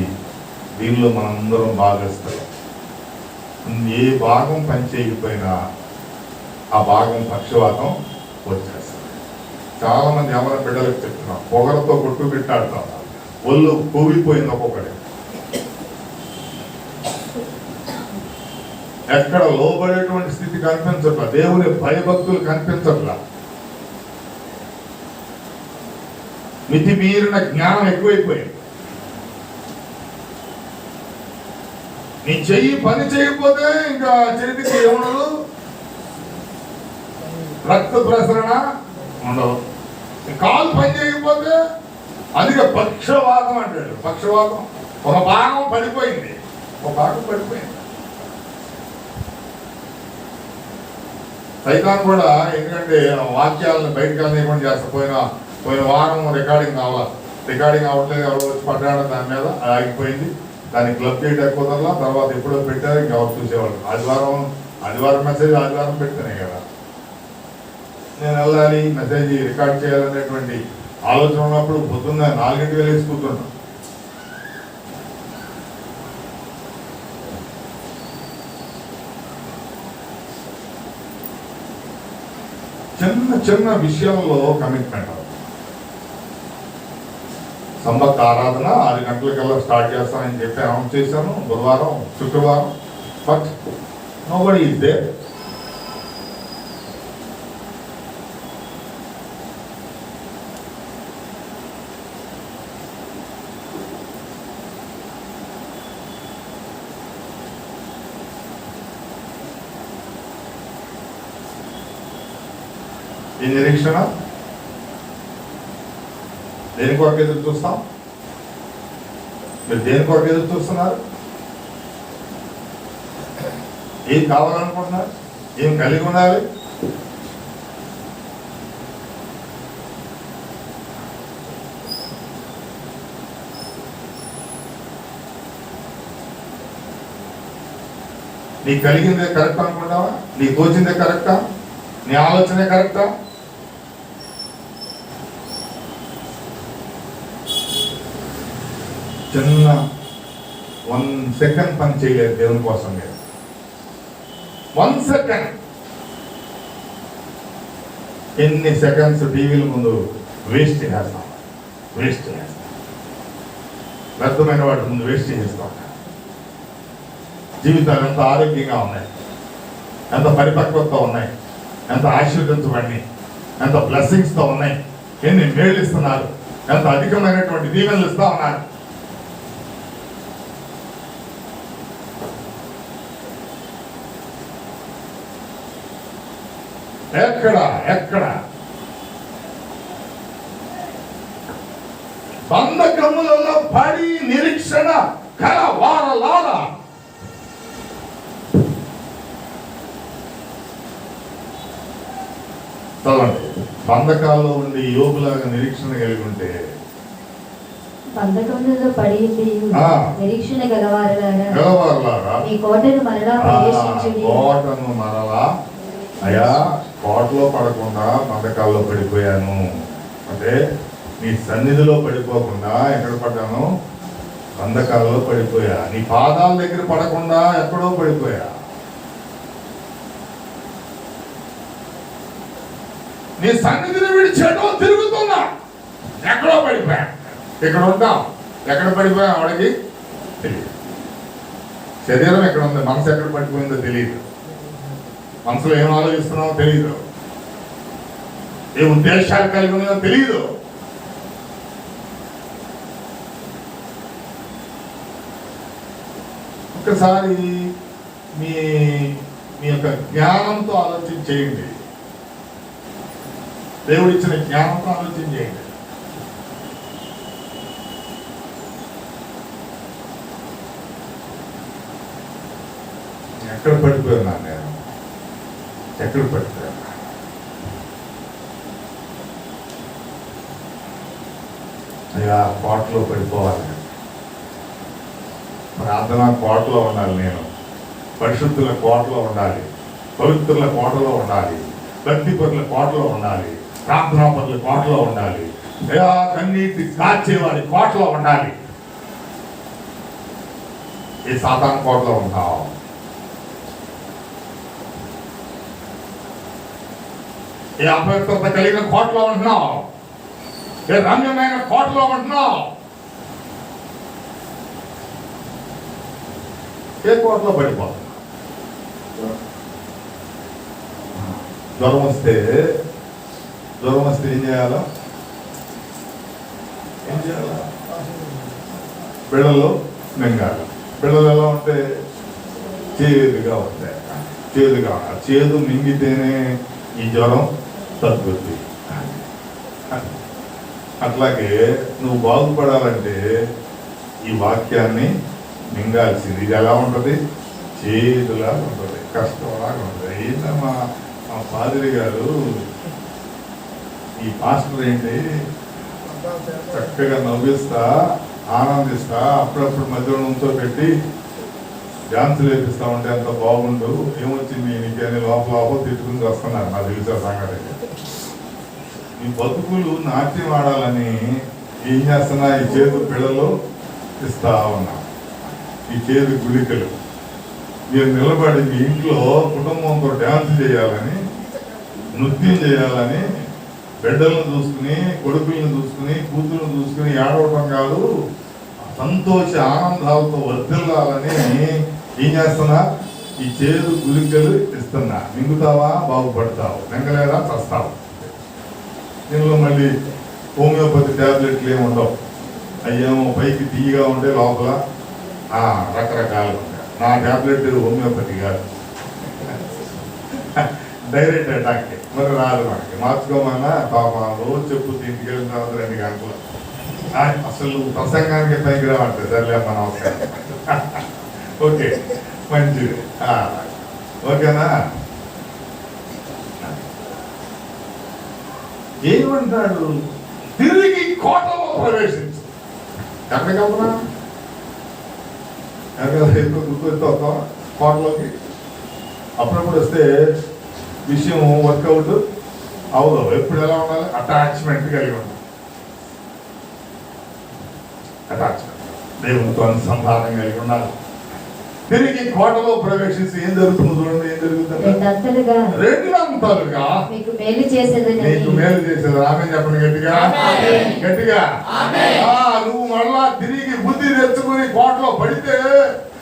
దీనిలో మనందరం భాగస్థులం. ఏ భాగం పని చేయకపోయినా ఆ భాగం పక్షవాతం వచ్చేస్తుంది. చాలా మంది ఎవరి బిడ్డలకు చెప్తున్నాం, పొగలతో కొట్టు పెట్టాడుతాం, ఒళ్ళు కొవ్విపోయింది ఒక్కొక్కటి. ఎక్కడ లోబడేటువంటి స్థితి కనిపించట్లా, దేవుని భయభక్తులు కనిపించట్లా, మితిమీరిన జ్ఞానం ఎక్కువైపోయింది. నీ చెయ్యి పని చేయకపోతే ఇంకా చేతికి ఏముండదు, రక్త ప్రసరణ ఉండదు. కాలు పని చేయకపోతే అందుకే పక్షవాతం అంటాడు. పక్షవాతం, ఒక భాగం పడిపోయింది, ఒక భాగం పడిపోయింది. సైతాన్ కూడా ఎందుకంటే వాక్యాలను బయటకు వెళ్ళకుండా చేస్తా. పోయిన వారం రికార్డింగ్ అవ్వట్లేదు, ఎవరో వచ్చి పడ్డాడు, దాని మీద ఆగిపోయింది. దాన్ని క్లబ్ చేయడం కుదరలా. తర్వాత ఎప్పుడో పెట్టారు, ఇంకా ఎవరు చూసేవాళ్ళు. ఆదివారం మెసేజ్ ఆదివారం పెడితేనే కదా నేను వెళ్ళాలి, మెసేజ్ రికార్డ్ చేయాలనేటువంటి ఆలోచన ఉన్నప్పుడు పొద్దున్న 4 వెళ్ళేసి కూర్చుంటాం. చిన్న విషయంలో కమిట్మెంట్ అవుతుంది. సంబత్ ఆరాధన 6 గంటలకల్లా స్టార్ట్ చేస్తానని చెప్పి అనౌన్స్ చేశాను బుధవారం, శుక్రవారం. But nobody is there. ఈ నిరీక్షణ దేని కొరకు ఎదురు చూస్తాం? మీరు దేని కొరకు ఎదురు చూస్తున్నారు? ఏం కావాలనుకుంటున్నారు? ఏం కలిగి ఉండాలి? నీకు కలిగిందే కరెక్ట్ అనుకుంటావా? నీకు తోచిందే కరెక్టా? నీ ఆలోచనే కరెక్టా? చిన్న 1 సెకండ్ పని చేయలేదు దేవుని కోసం. మీరు 1 సెకండ్, ఎన్ని సెకండ్స్ టీవీల ముందు వేస్ట్ చేస్తాం, వ్యర్థమైన వాటి ముందు వేస్ట్ చేస్తాం. జీవితాలు ఎంత ఆరోగ్యంగా ఉన్నాయి, ఎంత పరిపక్వతతో ఉన్నాయి, ఎంత ఆశీర్వదించబడి, ఎంత బ్లెస్సింగ్స్తో ఉన్నాయి, ఎన్ని మేళ్ళు ఇస్తున్నారు, ఎంత అధికమైనటువంటి దీవెనలు ఇస్తా ఉన్నారు. ఎక్కడ బంధకములలో పడి నిరీక్షణ కల వారలారా చదవండి. బంధకాల్లో ఉండి యోగులాగా నిరీక్షణ కలిగి ఉంటే, బంధకములలో పడి నిరీక్షణ గలవారలారా మీ కోటను మరలా ప్రవేశించుడి. కోటను మరలా, అయ్యా కోటలో పడకుండా బంధకాల్లో పడిపోయాను అంటే, నీ సన్నిధిలో పడిపోకుండా ఎక్కడ పడ్డాను? బంధకాల్లో పడిపోయా. నీ పాదాల దగ్గర పడకుండా ఎక్కడో పడిపోయా. నీ సన్నిధిని విడిచేటో తిరుగుతున్నా, ఎక్కడో పడిపోయా. ఇక్కడ ఉంటాం, ఎక్కడ పడిపోయా వాడికి తెలియదు. శరీరం ఎక్కడ ఉంది, మనసు ఎక్కడ పడిపోయిందో తెలియదు. మనసులో ఏం ఆలోచిస్తున్నావో తెలియదు, ఏ ఉద్దేశాలు కలిగి ఉన్నాయో తెలియదు. ఒక్కసారి మీ యొక్క జ్ఞానంతో ఆలోచన చేయండి. దేవుడిచ్చిన జ్ఞానంతో ఆలోచన చేయండి. ఎక్కడ పడిపోయినా నేను, ఎక్కడ పడిపోయాను? అయ్యా కోటలో పడిపోవాలి, ప్రార్థన కోటలో ఉండాలి, నేను పరిశుద్ధుల కోటలో ఉండాలి, పవిత్రుల కోటలో ఉండాలి, భక్తిపరుల కోటలో ఉండాలి, ప్రార్థనాపరుల కోటలో ఉండాలి, అయ్యా కన్నీటి కాచేవాడి కోటలో ఉండాలి. ఈ సాతాను కోటలో ఉంటావు. ఏ అపవిత్రత కలిగిన కోటలో ఉంటున్నావు, ఏ రమ్యమైన కోటలో ఉంటున్నావు, ఏ కోటలో పడిపోతున్నావు. జ్వరం వస్తే ఏం చేయాలా? బిళ్ళలో మింగాలి. బిళ్ళలు ఎలా ఉంటే చేదుగా ఉంటాయి, చేదు మింగితేనే ఈ జ్వరం తగ్గుద్ది. అట్లాగే నువ్వు బాగుపడాలంటే ఈ వాక్యాన్ని మింగాల్సింది. ఇది ఎలా ఉంటుంది? చేదులాగా ఉంటుంది, కష్టంలాగా ఉంటుంది. ఏంటమ్మా మా పాదిరి గారు, ఈ పాస్టర్ ఏంటి చక్కగా నవ్విస్తా ఆనందిస్తా అప్పుడప్పుడు మధ్యలో నుంచో పెట్టి డాన్సులు వేపిస్తా ఉంటే అంత బాగుండు, ఏమొచ్చింది నీకని లోపల తిట్టుకుని వస్తున్నారు. నాకు తెలిసే సంగతి. ఈ బతుకులు నాట్యం ఆడాలని ఏం చేస్తున్నా, ఈ చేదు పిల్లలు ఇస్తా ఉన్నా, ఈ చేదు గుళికలు. మీరు నిలబడి మీ ఇంట్లో కుటుంబంతో డ్యాన్స్ చేయాలని, నృత్యం చేయాలని, బిడ్డలను చూసుకుని, కొడుకులను చూసుకుని, కూతురును చూసుకుని ఏడవటం కాదు, సంతోష ఆనందాలతో వర్ధిల్లాలని ఏం చేస్తున్నా, ఈ చేదు గుళికలు ఇస్తున్నా. మింగుతావా బాగుపడతావు, మింగలేదా చస్తావు. దీనిలో మళ్ళీ హోమియోపతి ట్యాబ్లెట్లు ఏమి ఉండవు. అయ్యేమో పైకి తీయగా ఉంటే లోపల రకరకాలు ఉంటాయి. నా ట్యాబ్లెట్ హోమియోపతి కాదు, డైరెక్ట్ అటాక్. మరి రాదు మనకి, మార్చుకోమన్నా పాప రోజు చెప్పు, ఇంటికి వెళ్ళిన తర్వాత 2 గంటలు అసలు ప్రసంగానికి పైకి రావంటే సర్లే మన అవసరం. ఓకే మంచిది, ఓకేనా? ఏమంటాడు? తిరిగి కోటలో ప్రవేశించు. ఎక్కడికన్నా ఎప్పుడు గుర్తు కోటలోకి అప్పుడప్పుడు వస్తే విషయం వర్కౌట్ అవదు. ఎప్పుడు ఎలా ఉండాలి? అటాచ్మెంట్ కలిగి ఉండాలి. అటాచ్మెంట్, దేవునితో అనుసంధానం కలిగి ఉండాలి. తిరిగి కోటలో ప్రవేశించి ఏం జరుగుతుంది చూడండి. ఏం జరుగుతుంది? 2 అంతలుగా మీకు మేలు చేసేది. ఆమె చెప్పండి గట్టిగా, గట్టిగా. నువ్వు మళ్ళా తిరిగి బుద్ధి తెచ్చుకుని కోటలో పడితే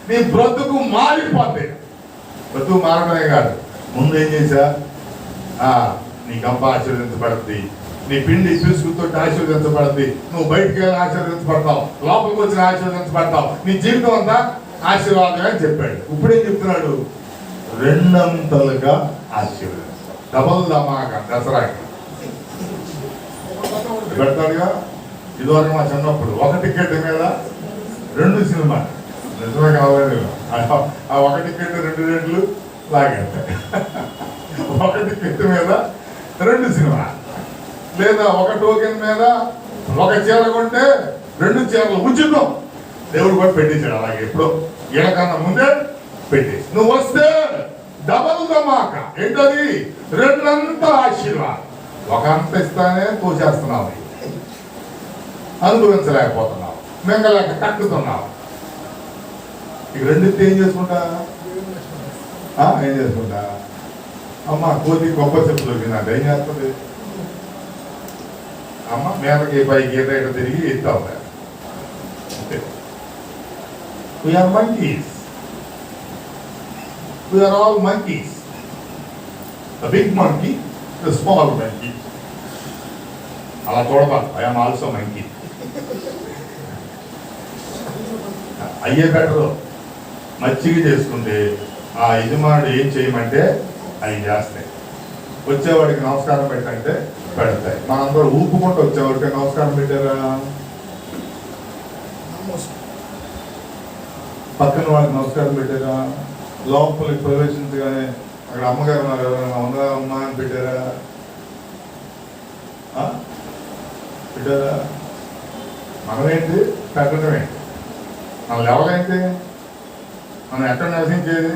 నీ బ్రతుకు మారిపోతే, బ్రతుకు మారడమే కాదు, ముందు ఏం చేశా, నీ గంప ఆశీర్వదించబడుతుంది, నీ పిండి పిసుకుతో ఆశీర్వదించబడుతుంది, నువ్వు బయటికి వెళ్ళి ఆశీర్వదించబడతావు, లోపలికి వచ్చిన ఆశీర్వదించబడతావు, నీ జీవితం అంతా ఆశీర్వాదమే అని చెప్పాడు. ఇప్పుడు ఏం చెప్తున్నాడు? 2 అంతలుగా ఆశీర్వదిస్తాడు. డబల్ ధమాకా దసరాకి పెడతాడుగా. ఇదివరకు మా చిన్నప్పుడు 1 టికెట్ మీద 2 సినిమా, నిజమే కావాలి. ఆ 1 టికెట్ 2 రేట్లు లాగేస్తాయి. 1 టికెట్ మీద 2 సినిమా, లేదా 1 టోకెన్ మీద 1 చీర కొంటే 2 చీరలు ఉచితం. దేవుడు కూడా పెట్టించాడు. అలాగే ఎప్పుడు ఎనకన్నా ముందే పెట్టేసి నువ్వు వస్తే డబల్ ధమాకా. ఏంటది? 2 అంతల ఆశీర్వాదం. 1 అంత ఇస్తానే తోచేస్తున్నావు, అనుభవించలేకపోతున్నావు, మింగలేక కక్కుతున్నావు. ఇక 2 ఏం చేసుకుంటా? అమ్మ కోతి కొబ్బరి చెప్పు దొరికిందంటే ఏం చేస్తుంది? అమ్మ మీదకి పైకి ఈత తిరిగి ఎత్తావు. We are monkeys. We are all monkeys. The big monkey, the small monkey. అలా చూడబాకు. I am also monkey. అయ్యే బెటరు. మచ్చిగా చేసుకుంటే ఆ యజమానుడు ఏం చేయమంటే అవి చేస్తాయి. వచ్చేవాడికి నమస్కారం పెట్టంటే పెడతాయి. మనందరూ ఊపుకుంటూ వచ్చేవాడికి నమస్కారం పెట్టారా? పక్కన వాళ్ళకి నమస్కారం పెట్టారా? లోపలికి ప్రవేశించగానే అక్కడ అమ్మగారు ఉన్నారు, ఎవరైనా ఉందా అమ్మ అని పెట్టారా? పెట్టారా? మనమేంటి పెట్టడం ఏంటి, మన లెవెల్ ఏంటి, మనం ఎక్కడ నివసించేది?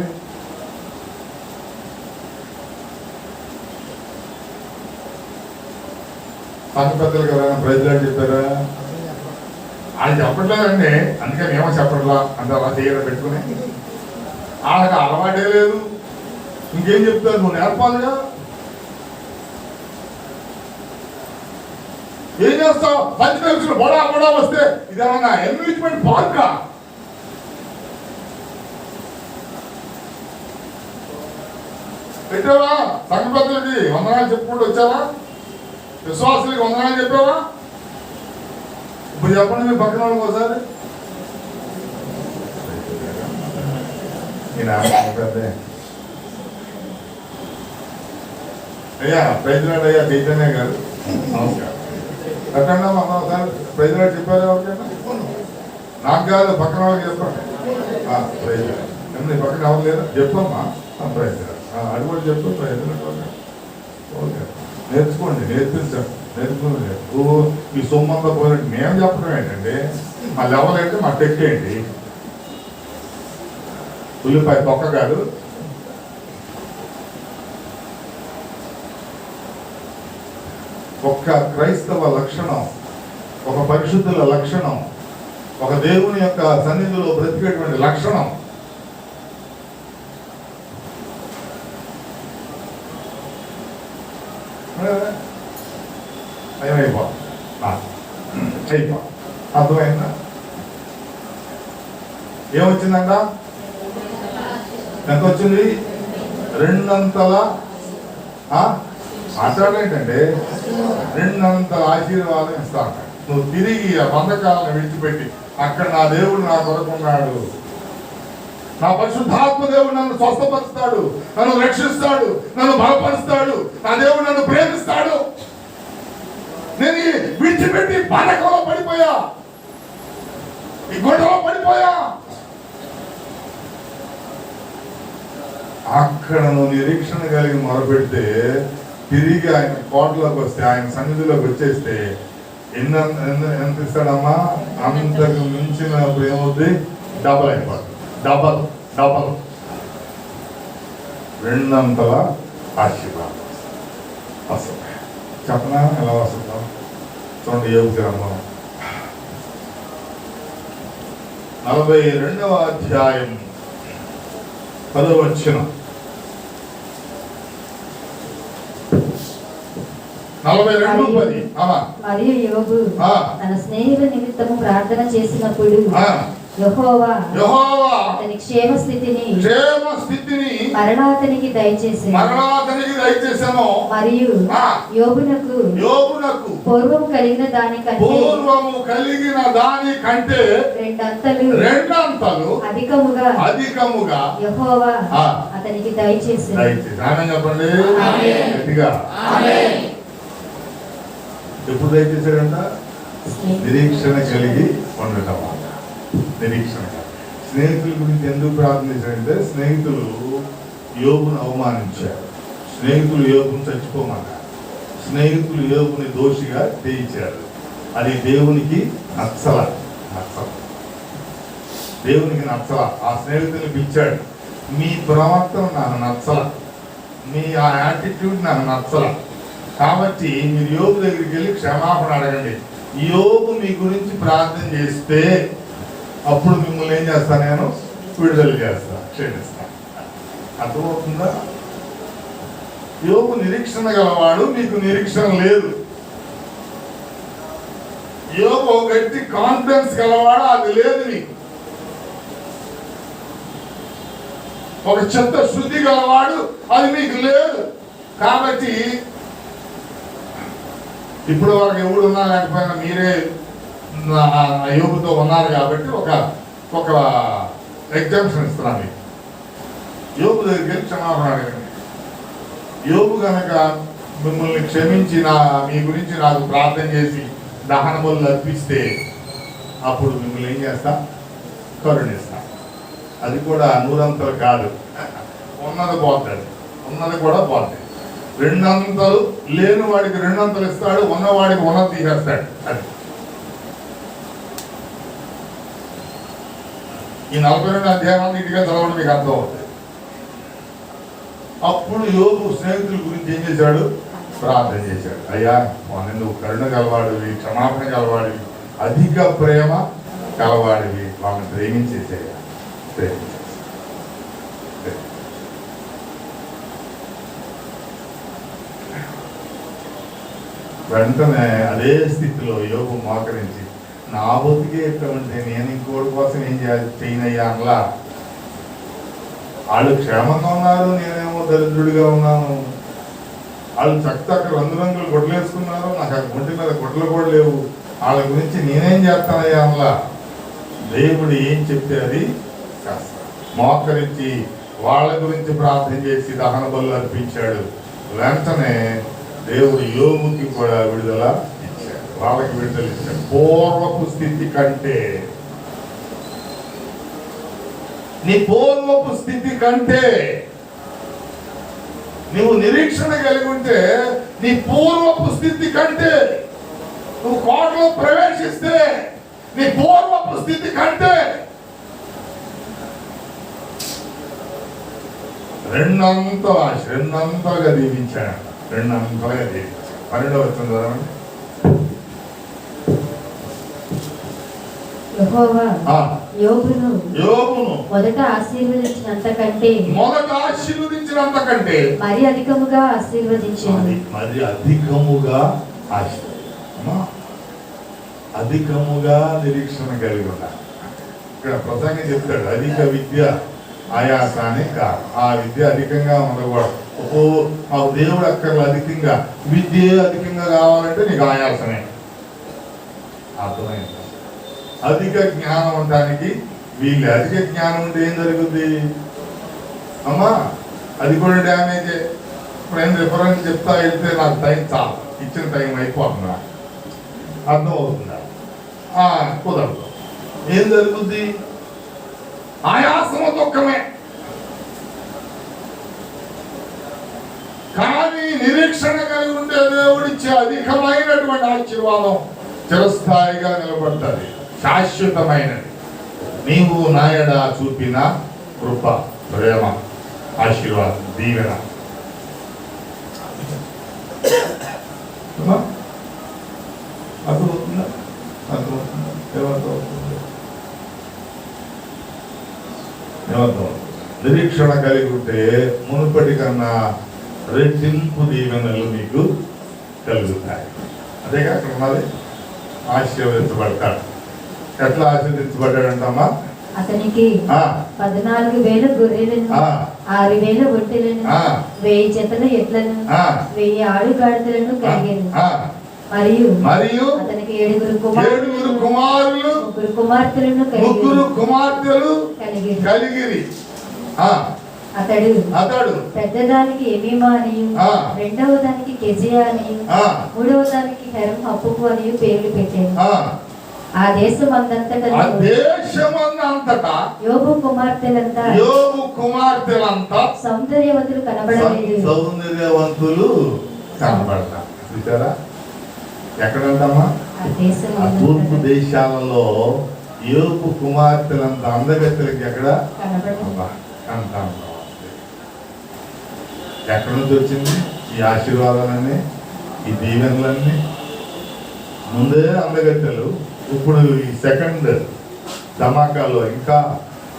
సంఘ పెద్దలు ఎవరైనా ప్రజలు చెప్పారా? ఆయన చెప్పట్లేదండి, అందుకే మేము చెప్పట్లా అంటే అలా చేయడం పెట్టుకుని వాళ్ళకి అలవాటే లేదు. ఇంకేం చెప్తారు, నువ్వు నేర్పాలిగా. ఏం చేస్తావు? మంచి తెలుసు బొడా బొడా వస్తే ఇదేమన్నా ఎన్విచ్మెంట్ పార్కా? పెట్టావా? సంఘ పెద్దలకి వందనాలు చెప్పుకుంటూ వచ్చావా? విశ్వాసులకి వందనాలు చెప్పావా? ఇప్పుడు చెప్పండి మీ పక్కన వాళ్ళకి ఒకసారి. అయ్యా ప్రైజ్లాడ్ అయ్యా చైతన్య గారు నమస్కారం. ఎక్కడన్నా మనం ఒకసారి ప్రైజ్లాడ్ చెప్పారా ఎవరికైనా? నాకు కాదు, పక్కన వాళ్ళకి చెప్పండి. ప్రైజ్లాడ్ నీ పక్కన ఎవరు లేదా? చెప్పమ్మా ప్రైజ్లాడ్. అది కూడా చెప్పు ప్రైజ్లాడ్. ఓకే, నేర్చుకోండి, నేర్పించండి, నేర్చుకోండి. ఈ సొమ్మంతా పోయినట్టు మేము చెప్పడం ఏంటండి? మా లెవెల్ ఏంటి, మా టెక్ ఏంటి? ఉల్లిపాయ తొక్క కాదు. ఒక్క క్రైస్తవ లక్షణం, ఒక పరిశుద్ధుల లక్షణం, ఒక దేవుని యొక్క సన్నిధిలో బ్రతికేటువంటి లక్షణం. అర్థమైందా? ఏమొచ్చిందంట? ఎంత వచ్చింది? 2 మాట్లాడేంటంటే 2 ఆశీర్వాదం ఇస్తా. నువ్వు తిరిగి ఆ బంధకాలను విడిచిపెట్టి అక్కడ నా దేవుడు నా కొరకున్నాడు, నా పరిశుద్ధాత్మ దేవుడు నన్ను స్వస్థపరుస్తాడు, నన్ను రక్షిస్తాడు, నన్ను బలపరుస్తాడు, నా దేవుడు నన్ను ప్రేమిస్తాడు. నేను విడిచిపెట్టి బంధకంలో పడిపోయా, ఈ గొడవలో పడిపోయా. అక్కడ నువ్వు నిరీక్షణ కలిగి మొరపెడితే తిరిగి ఆయన కోటలోకి వస్తే, ఆయన సన్నిధిలోకి వచ్చేస్తే ఎంత ఇస్తాడమ్మా? అంతకు మించినప్పుడు ఏమవుద్ది? డబల్ అయిపోతుంది. డబల్ డబల్ 2 ఆశీర్వాదం వస్తుంది. చెప్పనా ఎలా వస్తుందో చూడండి. యోబు గ్రంథం 42వ అధ్యాయం 10వ వచనం. 42:10. మరియు యోబు తన స్నేహితుల నిమిత్తము ప్రార్థన చేసినప్పుడు యెహోవా అతని క్షేమ స్థితిని మరణాతనికి దయచేసాను. మరియు యోబునకు పూర్వము కలిగిన దానికంటే 2 అంతలు అధికముగా యెహోవా అతనికి దయచేసాను. చెప్పండి గట్టిగా. ఎప్పుడు దయచేసాడంట? నిరీక్షణ కలిగి ఉండటం. నిరీక్షణ. స్నేహితుల గురించి ఎందుకు ప్రార్థించారంటే, స్నేహితులు యోబును అవమానించారు, స్నేహితులు యోబును చచ్చిపోమన్నారు, స్నేహితులు యోబుని దోషిగా చేయించారు. అది దేవునికి నచ్చల. దేవునికి నచ్చల. ఆ స్నేహితుల్ని పిలిచాడు, మీ ప్రవర్తన నాకు నచ్చల, మీ ఆ యాటిట్యూడ్ నాకు నచ్చల, కాబట్టి మీరు యోబు దగ్గరికి వెళ్ళి క్షమాపణ అడగండి. యోబు మీ గురించి ప్రార్థన చేస్తే అప్పుడు మిమ్మల్ని ఏం చేస్తా? నేను విడుదల చేస్తా, క్షమిస్తా. అర్థమవుతుందా? యోబు నిరీక్షణ గలవాడు, మీకు నిరీక్షణ లేదు. యోబు గట్టి కాన్ఫిడెన్స్ గలవాడు, అది లేదు మీకు. ఒక చిత్త శుద్ధి గలవాడు, అది మీకు లేదు. కాబట్టి ఇప్పుడు వరకు ఎవడు ఉన్నా లేకపోయినా మీరే యోబుతో ఉన్నారు కాబట్టి ఒక ఎగ్జామ్షన్ ఇస్తున్నాను మీకు. యోబు దగ్గరికి క్షమాపణ అడగండి. యోబు కనుక మిమ్మల్ని క్షమించి మీ గురించి నాకు ప్రార్థన చేసి దహన బలులు అర్పిస్తే అప్పుడు మిమ్మల్ని ఏం చేస్తా? కరుణిస్తా. అది కూడా 100 అంతలు కాదు, ఉన్నది పోతాడు, ఉన్నది కూడా పోతాయి. 2 అంతలు లేని వాడికి 2 అంతలు ఇస్తాడు, ఉన్నవాడికి ఉన్నది తీసేస్తాడు. అది ఈ 42 అధ్యాయాన్ని ఇంటిగా చదవండి, మీకు అర్థం అవుతుంది. అప్పుడు యోగు స్నేహితుల గురించి ఏం చేశాడు? ప్రార్థన చేశాడు. అయ్యా నువ్వు కరుణ గలవాడివి, క్షమాపణ గలవాడివి, అధిక ప్రేమ గలవాడివి, వాళ్ళని ప్రేమించేసేయ్యా, ప్రేమించేసి వెంటనే అదే స్థితిలో యోగు మోకరించి, నా బతికే ఎట్లా ఉంటే నేను ఇంకోటి కోసం ఏం చేయనయ్యా అనలా. వాళ్ళు క్షేమంగా ఉన్నారు, నేనేమో దరిద్రుడిగా ఉన్నాను. వాళ్ళు చక్కగా రంగురంగులు గుడ్డలు వేసుకున్నారు, నాకు ఆ గుంటి మీద గుడ్డలు కూడా లేవు. వాళ్ళ గురించి నేనేం చేస్తానయ్యా అనలా. దేవుడు ఏం చెప్తే అది చేస్తాడు. మోకరించి వాళ్ళ గురించి ప్రార్థన చేసి దహన బలులు అర్పించాడు. వెంటనే దేవుడు యోగుకి కూడా విడుదల ఇచ్చాడు, వాళ్ళకి విడుదల ఇచ్చాడు. పూర్వపు స్థితి కంటే, నీ పూర్వపు స్థితి కంటే నువ్వు నిరీక్షణ కలిగి ఉంటే, నీ పూర్వపు స్థితి కంటే, నువ్వు కోటలో ప్రవేశిస్తే నీ పూర్వపు స్థితి కంటే రెండంతలుగా దీవించాడు. 12వ వచనం చదవండి. యెహోవా యోబును మొదట ఆశీర్వదించినంత కంటే మరి అధికముగా ఆశీర్వదించాడు. మరి అధికముగా అధికముగా నిరీక్షణ కలిగి ఉండాలి. ఇక్కడ ప్రసంగి చెప్తాడు, అధిక విద్య ఆయాసాన్ని కాదు. ఆ విద్య అధికంగా ఉండకూడదు. మాకు దేవుడు అక్కర్లు అధికంగా, విద్య అధికంగా కావాలంటే నీకు ఆయాసమే. అర్థమైంది? అధిక జ్ఞానం ఉండడానికి వీళ్ళు, అధిక జ్ఞానం ఉంటే ఏం జరుగుద్ది అమ్మా? అది కూడా డ్యామేజే. ఇప్పుడు నేను రిఫరెన్స్ చెప్తా వెళ్తే నాకు టైం చాలు, ఇచ్చిన టైం అయిపోతుందా? అర్థం అవుతుందా? కుదరదు. ఏం జరుగుద్ది? ఆయాసము దుఃఖమే. కానీ నిరీక్షణ కలిగి ఉండే దేవుడిచ్చే అధికమైనటువంటి ఆశీర్వాదం చిరస్థాయిగా నిలబడుతుంది, శాశ్వతమైనది. నీవు నాయడ చూపిన కృప, ప్రేమ, ఆశీర్వాదం, దీవెన. అర్థమవుతుందా? అర్థమవుతుందా? నిరీక్షణ కలిగి ఉంటే మునుపటి కన్నా రెట్టింపు దీవెనలు మీకు కలుగుతాయి. అదేగా అక్కడ ఉన్నది. ఆశీర్వదించబడతాడు. ఎట్లా ఆశీర్వదించబడ్డాడంటమ్మా? అతనికి 14,000 గొర్రెలను, 6,000 ఒంటెలను, 1000 జతల ఎడ్లను, 1000 ఆడుగాడిదలను కలిగాను. మరియు అతనికి 7 కుమారులు, 3 కుమార్తెలు కలిగిరి. అతడు పెద్దదానికి ఎమీమా అనియు, రెండవ దానికి కెజియా అనియు, మూడవ దానికి హెరం హప్పుకు అనియు పేర్లు పెట్టాను. ఆ దేశమందంతటా యోబు కుమార్తెలంతా సౌందర్యవంతులు కనబడలేదు. చూసారా? ఎక్కడంటమ్మా? తూర్పు దేశాలలో యోబు కుమార్తెలంత అందగత్తెలకి ఎక్కడ ఎక్కడి నుంచి వచ్చింది ఈ ఆశీర్వాదాలన్నీ, ఈ దీవెనలన్నీ? ముందే అందగత్తెలు, ఇప్పుడు ఈ సెకండ్ ధమాకాలో ఇంకా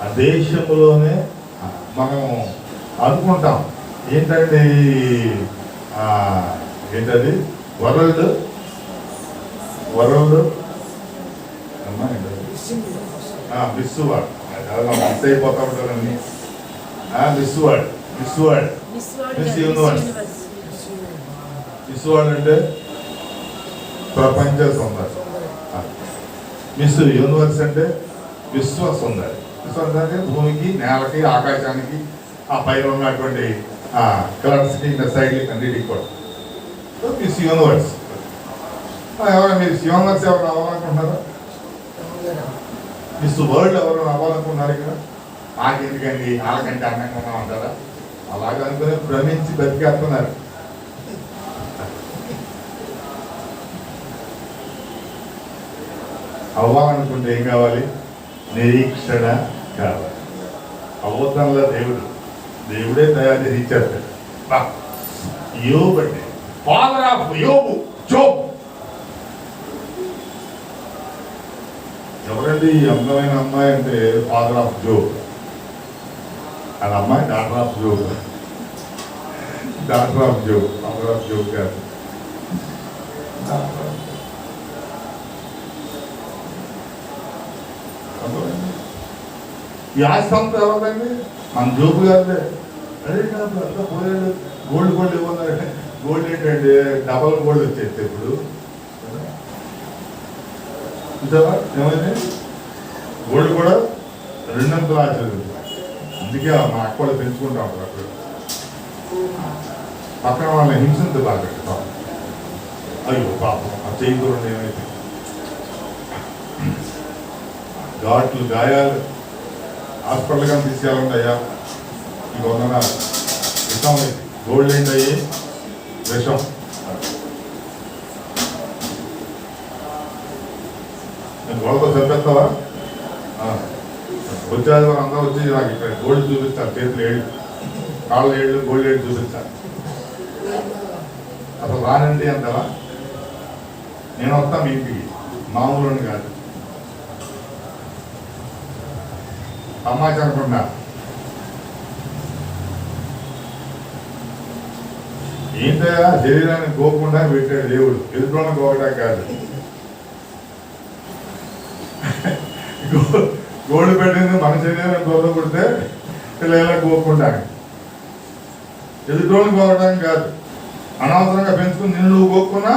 ఆ దేశంలోనే మనం అనుకుంటాం ఏంటంటే ఏంటది వరల్డ్ మిస్ వరల్డ్ మిస్ అయిపోతా ఉంటారని. Miss world miss universe. Miss world అంటే ప్రపంచ సుందరి. మిస్ యూనివర్స్ అంటే విశ్వ సుందరి. విశ్వం అంటే భూమికి, నేలకి, ఆకాశానికి, ఆ పైన ఉన్నటువంటి కలర్స్కి, సైడ్లకి అన్నిటికి కూడా మిస్ యూనివర్స్. ఎవరైనా మీరు యూనివర్స్ ఎవరు అవ్వాలనుకుంటున్నారా? మిస్ వరల్డ్ ఎవరు అవ్వాలనుకుంటున్నారు? ఇక్కడ నాకెందుకండి, వాళ్ళకంటే అందంగా ఉన్నాం అంటారా? అలాగే అనుకుని భ్రమించి బతికేస్తున్నారు. అవ్వాలనుకుంటే ఏం కావాలి? నిరీక్షణ కాదు. అవతారంలో దేవుడే తయారు చేసి ఇచ్చేస్తాడు. యోబు అంటే ఫాదర్ ఆఫ్ యోబు, జోబ్. ఎవరండి ఈ అందమైన అమ్మాయి అంటే ఫాదర్ ఆఫ్ జోబ్. అది అమ్మాయి doctor of Job, doctor of Job, father of Job కాదు. ఈ ఆస్తి అంతా ఎవరిదండి? మన జోబు కాదులే. అదే కాదు, అంతా పోయాడు. గోల్డ్ ఇవ్వాలంటే గోల్డ్ ఏంటంటే డబల్ గోల్డ్ వచ్చేస్తే ఇప్పుడు చూసావా ఏమైంది? గోల్డ్ కూడా రెండంతలు ఆచరింది. అందుకే మా అక్క వాళ్ళు పెంచుకుంటా ఉంటారు. అక్కడ పక్కన వాళ్ళని హింసించి బాగా పెడతాం. అయ్యో పాపం ఆ చేయి చూడండి ఏమైతే ఘాట్లు, గాయాలు, హాస్పిటల్ కానీ తీసుకెళ్ళండి. ఈ 100 విషం అయింది. గోల్డ్ ఏంటయ్యి? విషం. నేను గోడతో చంపేస్తావా? వచ్చేది అందరూ వచ్చి నాకు ఇక్కడ గోల్డ్ చూపిస్తారు. చేతులు ఏళ్ళు, కాళ్ళు ఏళ్ళు, గోల్డ్ ఏళ్ళు చూపిస్తారు. అసలు రానండి అంటావా? నేను వస్తా మీ ఇంటికి, మామూలు కాదు. తమాషా అనుకున్నా. ఏంటయా శరీరాన్ని గోకుండా పెట్టాడు దేవుడు, ఎదుటిలో గోకటా కాదు. గోల్డ్ పెట్టింది మన శరీరాన్ని గోకూడితే పిల్లల గోకుంటాను, ఎదుటిని గోకటానికి కాదు. అనవసరంగా పెంచుకుని నిన్ను నువ్వు గోక్కున్నా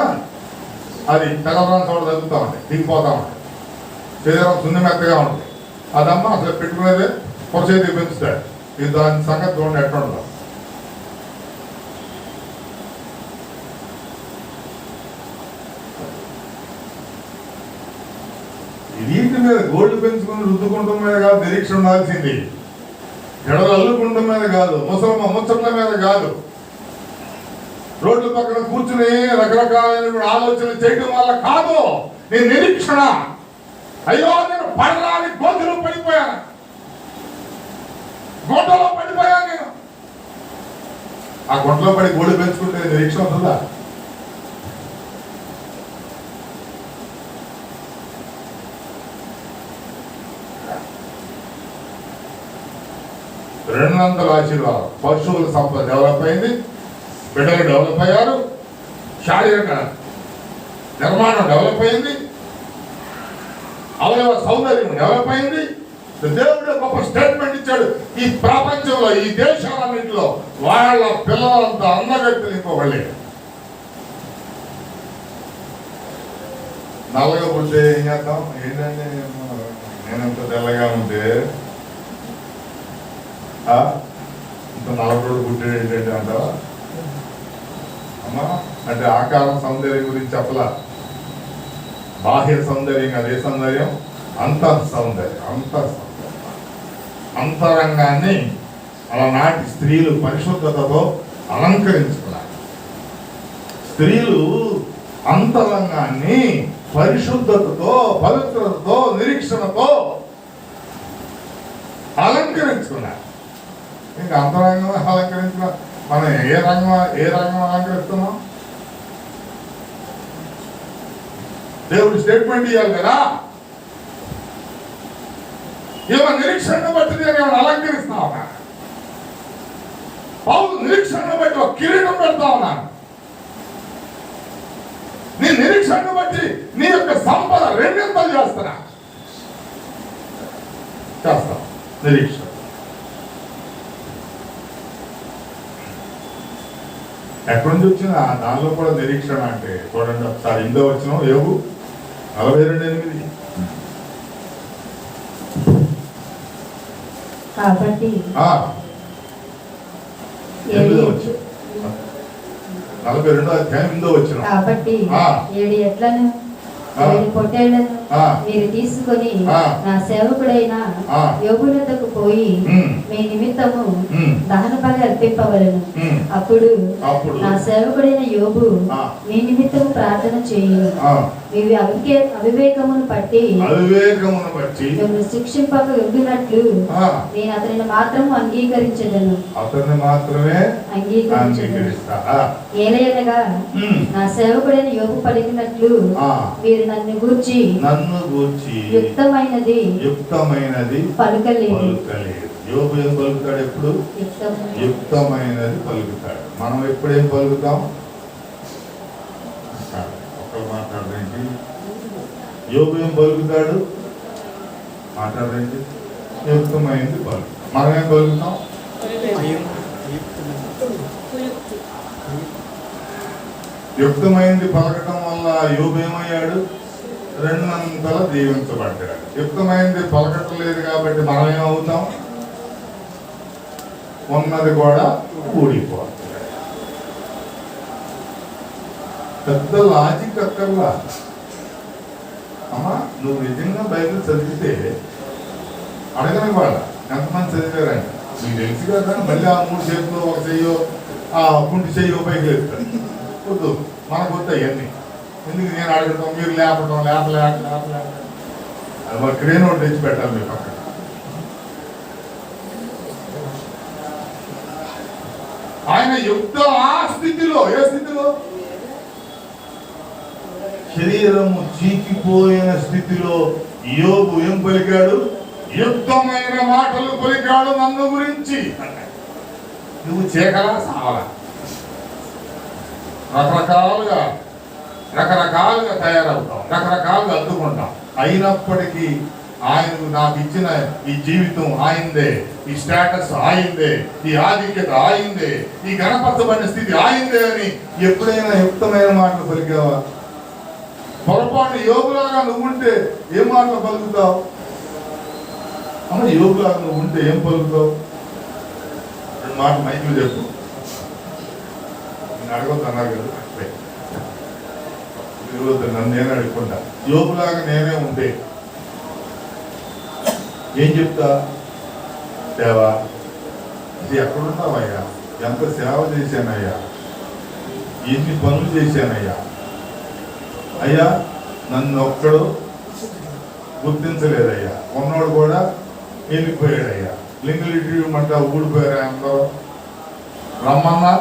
అది తెల్లరాని చోట తగ్గుతూ ఉంటాయి, దిగిపోతూ ఉంటాయి. శరీరం సున్ని మెత్తగా ఉంటుంది. అదమ్మ అసలు పెట్టుకునేదే పొరచేతికి పెంచుతాడు. ఇది దాని సంగతి చూడండి ఎట్లా ఉండదు. వీటి మీద గోల్డ్ పెంచుకుని రుద్దుకుంటం మీద కాదు నిరీక్షణ ఉండాల్సింది. గడలు అల్లుకుంటం మీద కాదు, ముచ్చట్ల మీద కాదు, రోడ్ల పక్కన కూర్చుని రకరకాలైన ఆలోచనలు చేయడం వల్ల కాదు. నీ నిరీక్షణ, అయ్యో నేను పడరాని గోతులో పడిపోయాను, గొడ్డలో పడిపోయాను నేను. ఆ గొడ్డలో పడి గోల్డ్ పెంచుకుంటే నిరీక్షణ ఉంటుందా? రెండంతల ఆశీర్వాదం. పశువుల సంపద డెవలప్ అయింది, బిడ్డలు డెవలప్ అయ్యారు, శారీరక నిర్మాణం డెవలప్ అయింది, అవయవ సౌందర్యం డెవలప్ అయింది. దేవుడు గొప్ప స్టేట్మెంట్ ఇచ్చాడు. ఈ ప్రపంచంలో, ఈ దేశాలన్నింటిలో వాళ్ళ పిల్లలంతా అందగత్తులు ఇంకోవళ్ళే. నల్లగా పుట్టే ఏం చేద్దాం? ఏంటంటే నేనంత తెల్లగా ఉంటే ఇంత నల్లగోడు పుట్టాడు ఏంటంటే అంటావా? అమ్మా అంటే ఆకారం సౌందర్యం గురించి చెప్పలా, బాహ్య సౌందర్యం. అదే సౌందర్యం, అంతర్ సౌందర్యం. అంతరంగాన్ని అలనాటి స్త్రీలు పరిశుద్ధతతో అలంకరించుకున్నారు. స్త్రీలు అంతరంగాన్ని పరిశుద్ధతతో, పవిత్రతతో, నిరీక్షణతో అలంకరించుకున్నారు. ఇంకా అంతరంగం అలంకరించిన మనం ఏ రంగం అలంకరిస్తున్నాం? దేవుడు స్టేట్మెంట్ ఇవ్వాలి కదా. ఏమో నిరీక్షణను బట్టి నేను ఏమైనా అలంకరిస్తా ఉన్నా? పౌలు నిరీక్షణను బట్టి ఒక కిరీటం పెడతా ఉన్నాను. నీ నిరీక్షణను బట్టి నీ యొక్క సంపద రెండింతలు చేస్తా నిరీక్షణ. ఎక్కడి నుంచి వచ్చిన దానిలో కూడా నిరీక్షణ అంటే చూడండి ఒకసారి. ఇందో వచ్చిన యోబు 42:8. కాబట్టి 42వ అధ్యాయం 8వ వచనం. కాబట్టి 7 ఎడ్లను 7 పొట్టేళ్లను మీరు తీసుకొని నా సేవకుడైన యోబు వద్దకు పోయి మీ నిమిత్తము దహన బలి అర్పింపవలెను. అప్పుడు నా సేవకుడైన యోబు మీ నిమిత్తము ప్రార్థన చేయును. ఇవి అవివేకమును బట్టి మిమ్మల్ని శిక్షింపక ఉండునట్లు నేను అతనిని మాత్రం అంగీకరించదను. అతన్ని మాత్రమే అంగీకరిస్తా. ఏలయనగా నా సేవకుడైన యోబు పలికినట్లు మీరు నన్ను గూర్చి యుక్తమైనది పలుకలేదు. యోబు ఏం పలుకుతాడు? ఎప్పుడు యుక్తమైనది పలుకుతాడు. మనం ఎప్పుడేం పలుకుతాం? మాట్లాడరేంటి? యోబు ఏం పలుకుతాడు? మాట్లాడరేంటి? యుక్తమైంది పలుకు. మనం ఏం పలుకుతాం? యుక్తమైంది పలకటం వల్ల యోబు ఏమయ్యాడు? రెండంతల దీవించబడ్డాడు. యుక్తమైంది పలకటం లేదు కాబట్టి మనం ఏమవుతాం? ఉన్నది కూడా ఊడిపోతుంది. పెద్ద లాజిక్ అక్కర్లా. అమ్మా, నువ్వు నిజంగా బైబిల్ చదివితే అడగని వాళ్ళ ఎంతమంది చదివారండి మీకు తెలుసు కదా. మళ్ళీ ఆ 3 చేతులు ఒక చెయ్యో ఆ కుంటి చెయ్యో పైకి లేపుతారు. వద్దు, మనకు వద్దు అవన్నీ. ఎందుకు నేను అడగటం, మీరు లేపటం, లేపలేక అది ఒక క్రేన్ ఒకటి తెచ్చి పెట్టాలి మీ పక్కన. ఆయన యుక్త ఆ స్థితిలో, ఏ స్థితిలో? శరీరము చీకిపోయిన స్థితిలో యోబు ఏం పలికాడు? యుక్తమైన మాటలు పలికాడు నన్ను గురించి. నువ్వు చీకలా సావలా, రకరకాలుగా తయారవుతాం, రకరకాలుగా అద్దుకుంటాం. అయినప్పటికీ ఆయనకు నాకు ఇచ్చిన ఈ జీవితం ఆయిందే, ఈ స్టేటస్ ఆయిందే, ఈ ఆధిక్యత ఆయిందే, ఈ గణపరచబడిన స్థితి ఆయిందే అని ఎప్పుడైనా యుక్తమైన మాటలు పలికావా? పొరపాటు యోగులాగా నువ్వు ఉంటే ఏం మాటలు పలుకుతావు? అమ్మ, యోగులాగా నువ్వు ఉంటే ఏం పలుకుతావు? 2 మాటలు మైకులు చెప్పు. నేను అడగొద్దు అన్నారు కదా, నన్ను నేనే అడుగుకుంటా. యోగులాగా నేనే ఉంటే ఏం చెప్తా? దేవా, ఇది ఎక్కడున్నావయ్యా? ఎంత సేవ చేశానయ్యా, ఎన్ని పనులు చేశానయ్యా, అయ్యా నన్ను ఒక్కడు గుర్తించలేదయ్యా, ఉన్నోడు కూడా వెళ్ళిపోయాడయ్యా, లింగులిటి మంట ఊడిపోయారా, అందరూ రమ్మన్నా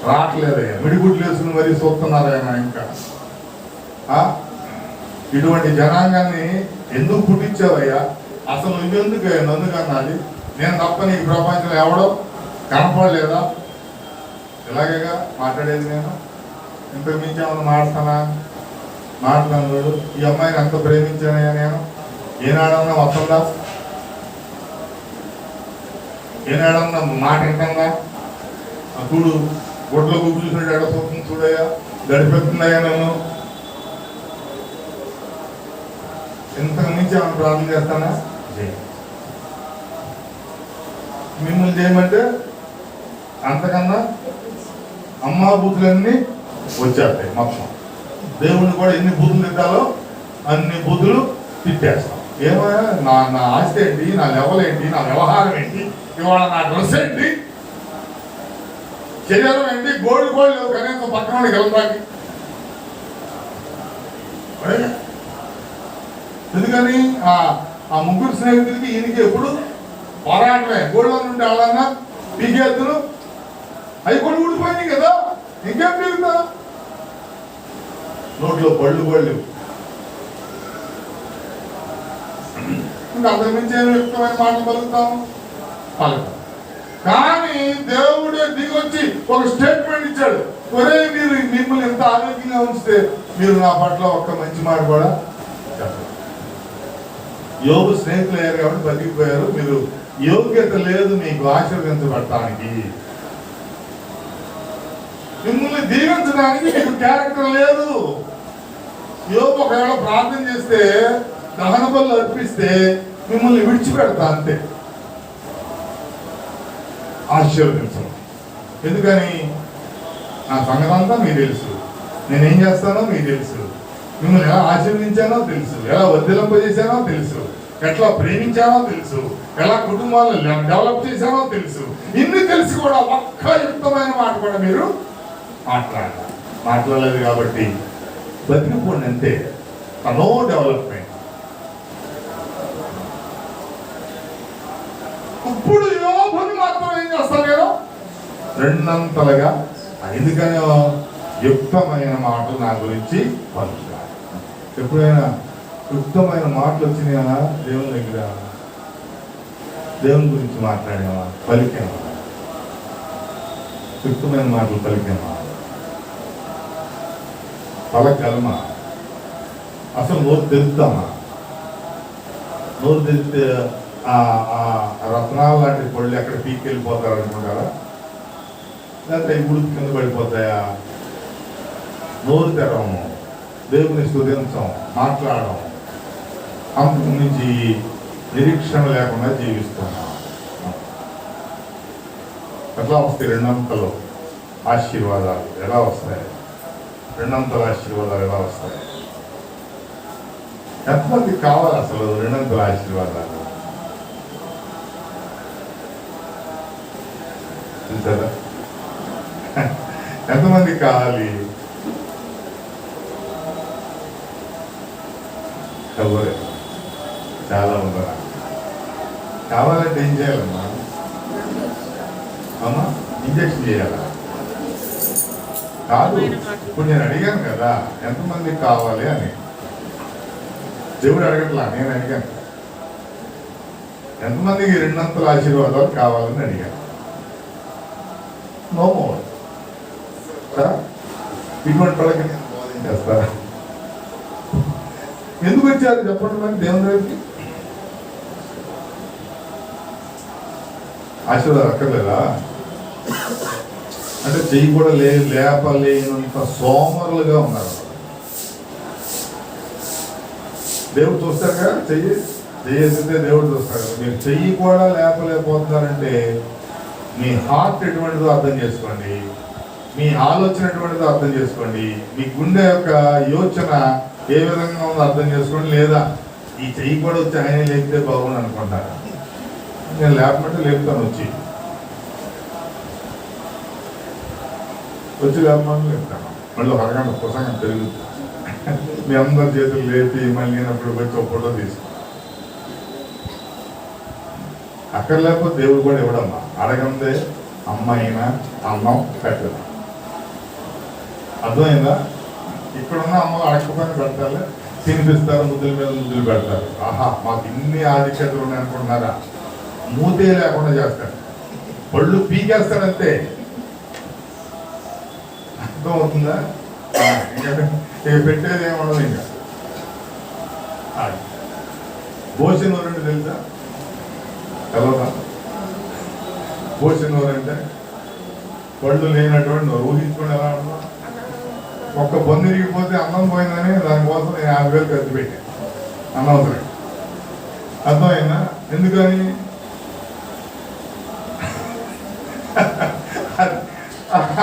రావట్లేదయ్యా, మిడిగుడ్లు వేసుకుని మరీ చూస్తున్నారయ్యా. ఇంకా ఇటువంటి జనాంగాన్ని ఎందుకు పుట్టించావయ్యా? అసలు నువ్వెందుకు నన్ను కన్నాలి? నేను తప్ప నీకు ప్రపంచంలో ఎవడో కనపడలేదా? ఇలాగేగా మాట్లాడేది. నేను ఇంతకు మించి ఏమన్నా మాట్లాడు. ఈ అమ్మాయిని ఎంత ప్రేమించానయ్యా నేను? ఏనాడన్నా వస్తుందా? ఏనాడన్నా మాట వింటుందా? చూడు, గుడ్లో గుడ్లు చూసినట్టు ఎడపోతుంది చూడయ్యా, గడిపెడుతుందయ్యా నన్ను. ఇంతకు మించి ఏమైనా ప్రార్థన చేస్తానా? మిమ్మల్ని చేయమంటే అంతకన్నా అమ్మా బూతులన్నీ వచ్చేస్తాయి మొత్తం. దేవుణ్ణి కూడా ఎన్ని బూతులు తిట్టాలో అన్ని బూతులు తిట్టేస్తాం. ఏమైనా నా ఆస్తి ఏంటి, నా లెవెల్ ఏంటి, నా వ్యవహారం ఏంటి, ఇవాళ నా డ్రెస్ ఏంటి, శరీరం ఏంటి, గోల్డ్ లేవు కనీసం పక్కన గెలవడానికి. ఎందుకని ఆ ముగ్గురు స్నేహితులకి ఈయనకి ఎప్పుడు పోరాటమే. గోల్డ్ నుండి వాళ్ళన్నా పీకేద్దులు అవి కూడా ఊడిపోయినాయి కదా, ఇంకేం తిరుగుతా? నోట్లో పళ్ళు ఇంకా అంతకుమించి ఏమి యుక్తమైన మాటలు పలుకుతాము? పలుకుతాం. కానీ దేవుడే దిగొచ్చి ఒక స్టేట్మెంట్ ఇచ్చాడు. ఒరే, మీరు మిమ్మల్ని ఎంత ఆరోగ్యంగా ఉంచితే మీరు నా పట్ల ఒక్క మంచి మాట కూడా చెప్పండి. యోగు స్నేహితులు అయ్యారు కాబట్టి బతికిపోయారు. మీరు యోగ్యత లేదు మీకు ఆశీర్వదించబడటానికి, మిమ్మల్ని దీవించడానికి మీకు క్యారెక్టర్ లేదు. యోగు ఒకవేళ ప్రార్థన చేస్తే, దహన బలులు అర్పిస్తే మిమ్మల్ని విడిచిపెడతా అంతే, ఆశీర్వదించడం. ఎందుకని? నా సంగతి అంతా మీకు తెలుసు, నేనేం చేస్తానో మీకు తెలుసు, మిమ్మల్ని ఎలా ఆశీర్వదించానో తెలుసు, ఎలా వర్ధిలింపజేశానో తెలుసు, ఎట్లా ప్రేమించానో తెలుసు, ఎలా కుటుంబాలను డెవలప్ చేశానో తెలుసు. ఇన్ని తెలిసి కూడా ఒక్క యుక్తమైన మాట కూడా మీరు మాట్లాడలేదు కాబట్టి బతికిపోండి అంతే. No development. ఇప్పుడు యోబుని మాత్రం ఏం చేస్తాను నేను? రెండంతలుగా. ఎందుకని యుక్తమైన మాటలు నా గురించి పలుకుతారు. ఎప్పుడైనా యుక్తమైన మాటలు వచ్చినాయా దేవుని దగ్గర? దేవుని గురించి మాట్లాడామా? పలికామా? యుక్తమైన మాటలు పలికామా? పలకలమా? అసలు నోరు తెరుస్తామా? నోరు తెరిస్తే ఆ రత్నాలు లాంటి పళ్ళు ఎక్కడ పీకెళ్ళిపోతారు అనుకుంటారా? లేకపోతే ఉడుపు కింద పడిపోతాయా? నోరు తెరవము, దేవుని స్తుతించం, మాట్లాడడం, అంతకు నుంచి నిరీక్షణ లేకుండా జీవిస్తున్నాం. ఎట్లా వస్తాయి రెండంతలు ఆశీర్వాదాలు? ఎలా వస్తాయి రెండంతల ఆశీర్వాదాలు? ఎలా వస్తాయి? ఎంతమందికి కావాలి అసలు రెండంతల ఆశీర్వాదాలు? చూసారా? ఎంతమందికి కావాలి? ఎవరే? చాలా ఉందరా. కావాలంటే ఏం చేయాలమ్మా? అమ్మా ఇంజక్షన్ చేయాలా? కాదు. ఇప్పుడు నేను అడిగాను కదా ఎంతమందికి కావాలి అని. దేవుడు అడగట్లా, నేను అడిగాను ఎంతమందికి రెండంతల ఆశీర్వాదాలు కావాలని అడిగాను. No more. ఇటువంటి వాళ్ళకి నేను బోధించేస్తారా? ఎందుకు వచ్చారు చెప్పండి మరి దేవుని దగ్గరికి? ఆశీర్వాదం అక్కర్లేదా? అంటే చెయ్యి కూడా లేపలేనంత సోమరులుగా ఉన్నారు. దేవుడు చూస్తాడు కదా, చెయ్యేస్తే దేవుడు చూస్తాడు. మీరు చెయ్యి కూడా లేపలేకపోతున్నారంటే మీ హార్ట్ ఎటువంటిదో అర్థం చేసుకోండి, మీ ఆలోచన ఎటువంటిదో అర్థం చేసుకోండి, మీ గుండె యొక్క యోచన ఏ విధంగా ఉందో అర్థం చేసుకోండి. లేదా ఈ చెయ్యి కూడా వచ్చి ఆయన లేపితే బాగుంది అనుకుంటారు. నేను లేపమంటే లేపుతాను, వచ్చి లేపమని లేపుతాను. మళ్ళీ ఒక అరగంట ప్రసంగం పెరుగుతుంది. మీ అందరి చేతులు లేపి మళ్ళీ నేనప్పుడు వచ్చి ఒక ఫోటో తీసుకు అక్కడ లేకపోతే దేవుడు కూడా ఇవ్వడమ్మా. అడగందే అమ్మ అయినా అన్నం పెట్టదు. అర్థమైందా? ఇక్కడున్న అమ్మలు అడగకపోయినా పెడతారు, తినిపిస్తారు, ముద్దుల మీద ముద్దులు పెడతారు. ఆహా మాకు ఇన్ని ఆధిక్యతలు ఉన్నాయి అనుకుంటున్నారా? మూతే లేకుండా చేస్తారు, పళ్ళు పీకేస్తారంతే. అర్థం అవుతుందా? ఇక పెట్టేది ఏమన్నది. ఇంకా భోజనూరంటే తెలుసా? తెలవదా? భోజనూరంటే పళ్ళు లేనటువంటి ఊహించుకుని ఎలా ఉన్నా ఒక్క బొందు ఇరిగిపోతే అన్నం పోయిందని దానికోసం నేను 50,000 ఖర్చు పెట్టాను. అనవసరం. అర్థమైందా? ఎందుకని?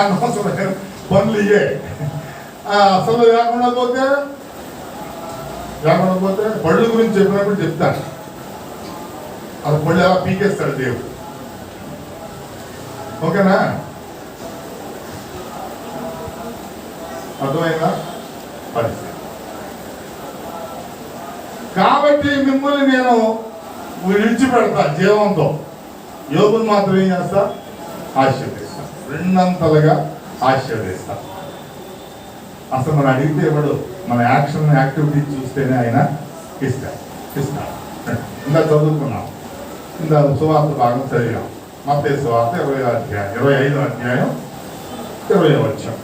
అనవసరం పనులు ఇయ్యే. అసలు లేకుండా పోతే పళ్ళు గురించి చెప్పినప్పుడు చెప్తాను. అది పళ్ళు ఎలా పీకేస్తాడు దేవుడు. ఓకేనా? అర్థమైందా? పరిస్థితి. కాబట్టి మిమ్మల్ని నేను విడిచిపెడతా జీవంతో. యోగుని మాత్రం ఏం చేస్తా? ఆశీర్వదిస్తా, రెండంతలుగా ఆశీర్వదిస్తా. అసలు మనం అడిగితే ఎవడు? మన యాక్టివిటీ చూస్తేనే ఆయన ఇస్తాడు. ఇంకా చదువుకున్నాం, ఇంకా సువార్త భాగం చదివాం. మత్తయి సువార్త 25వ అధ్యాయం 20వ వచనం.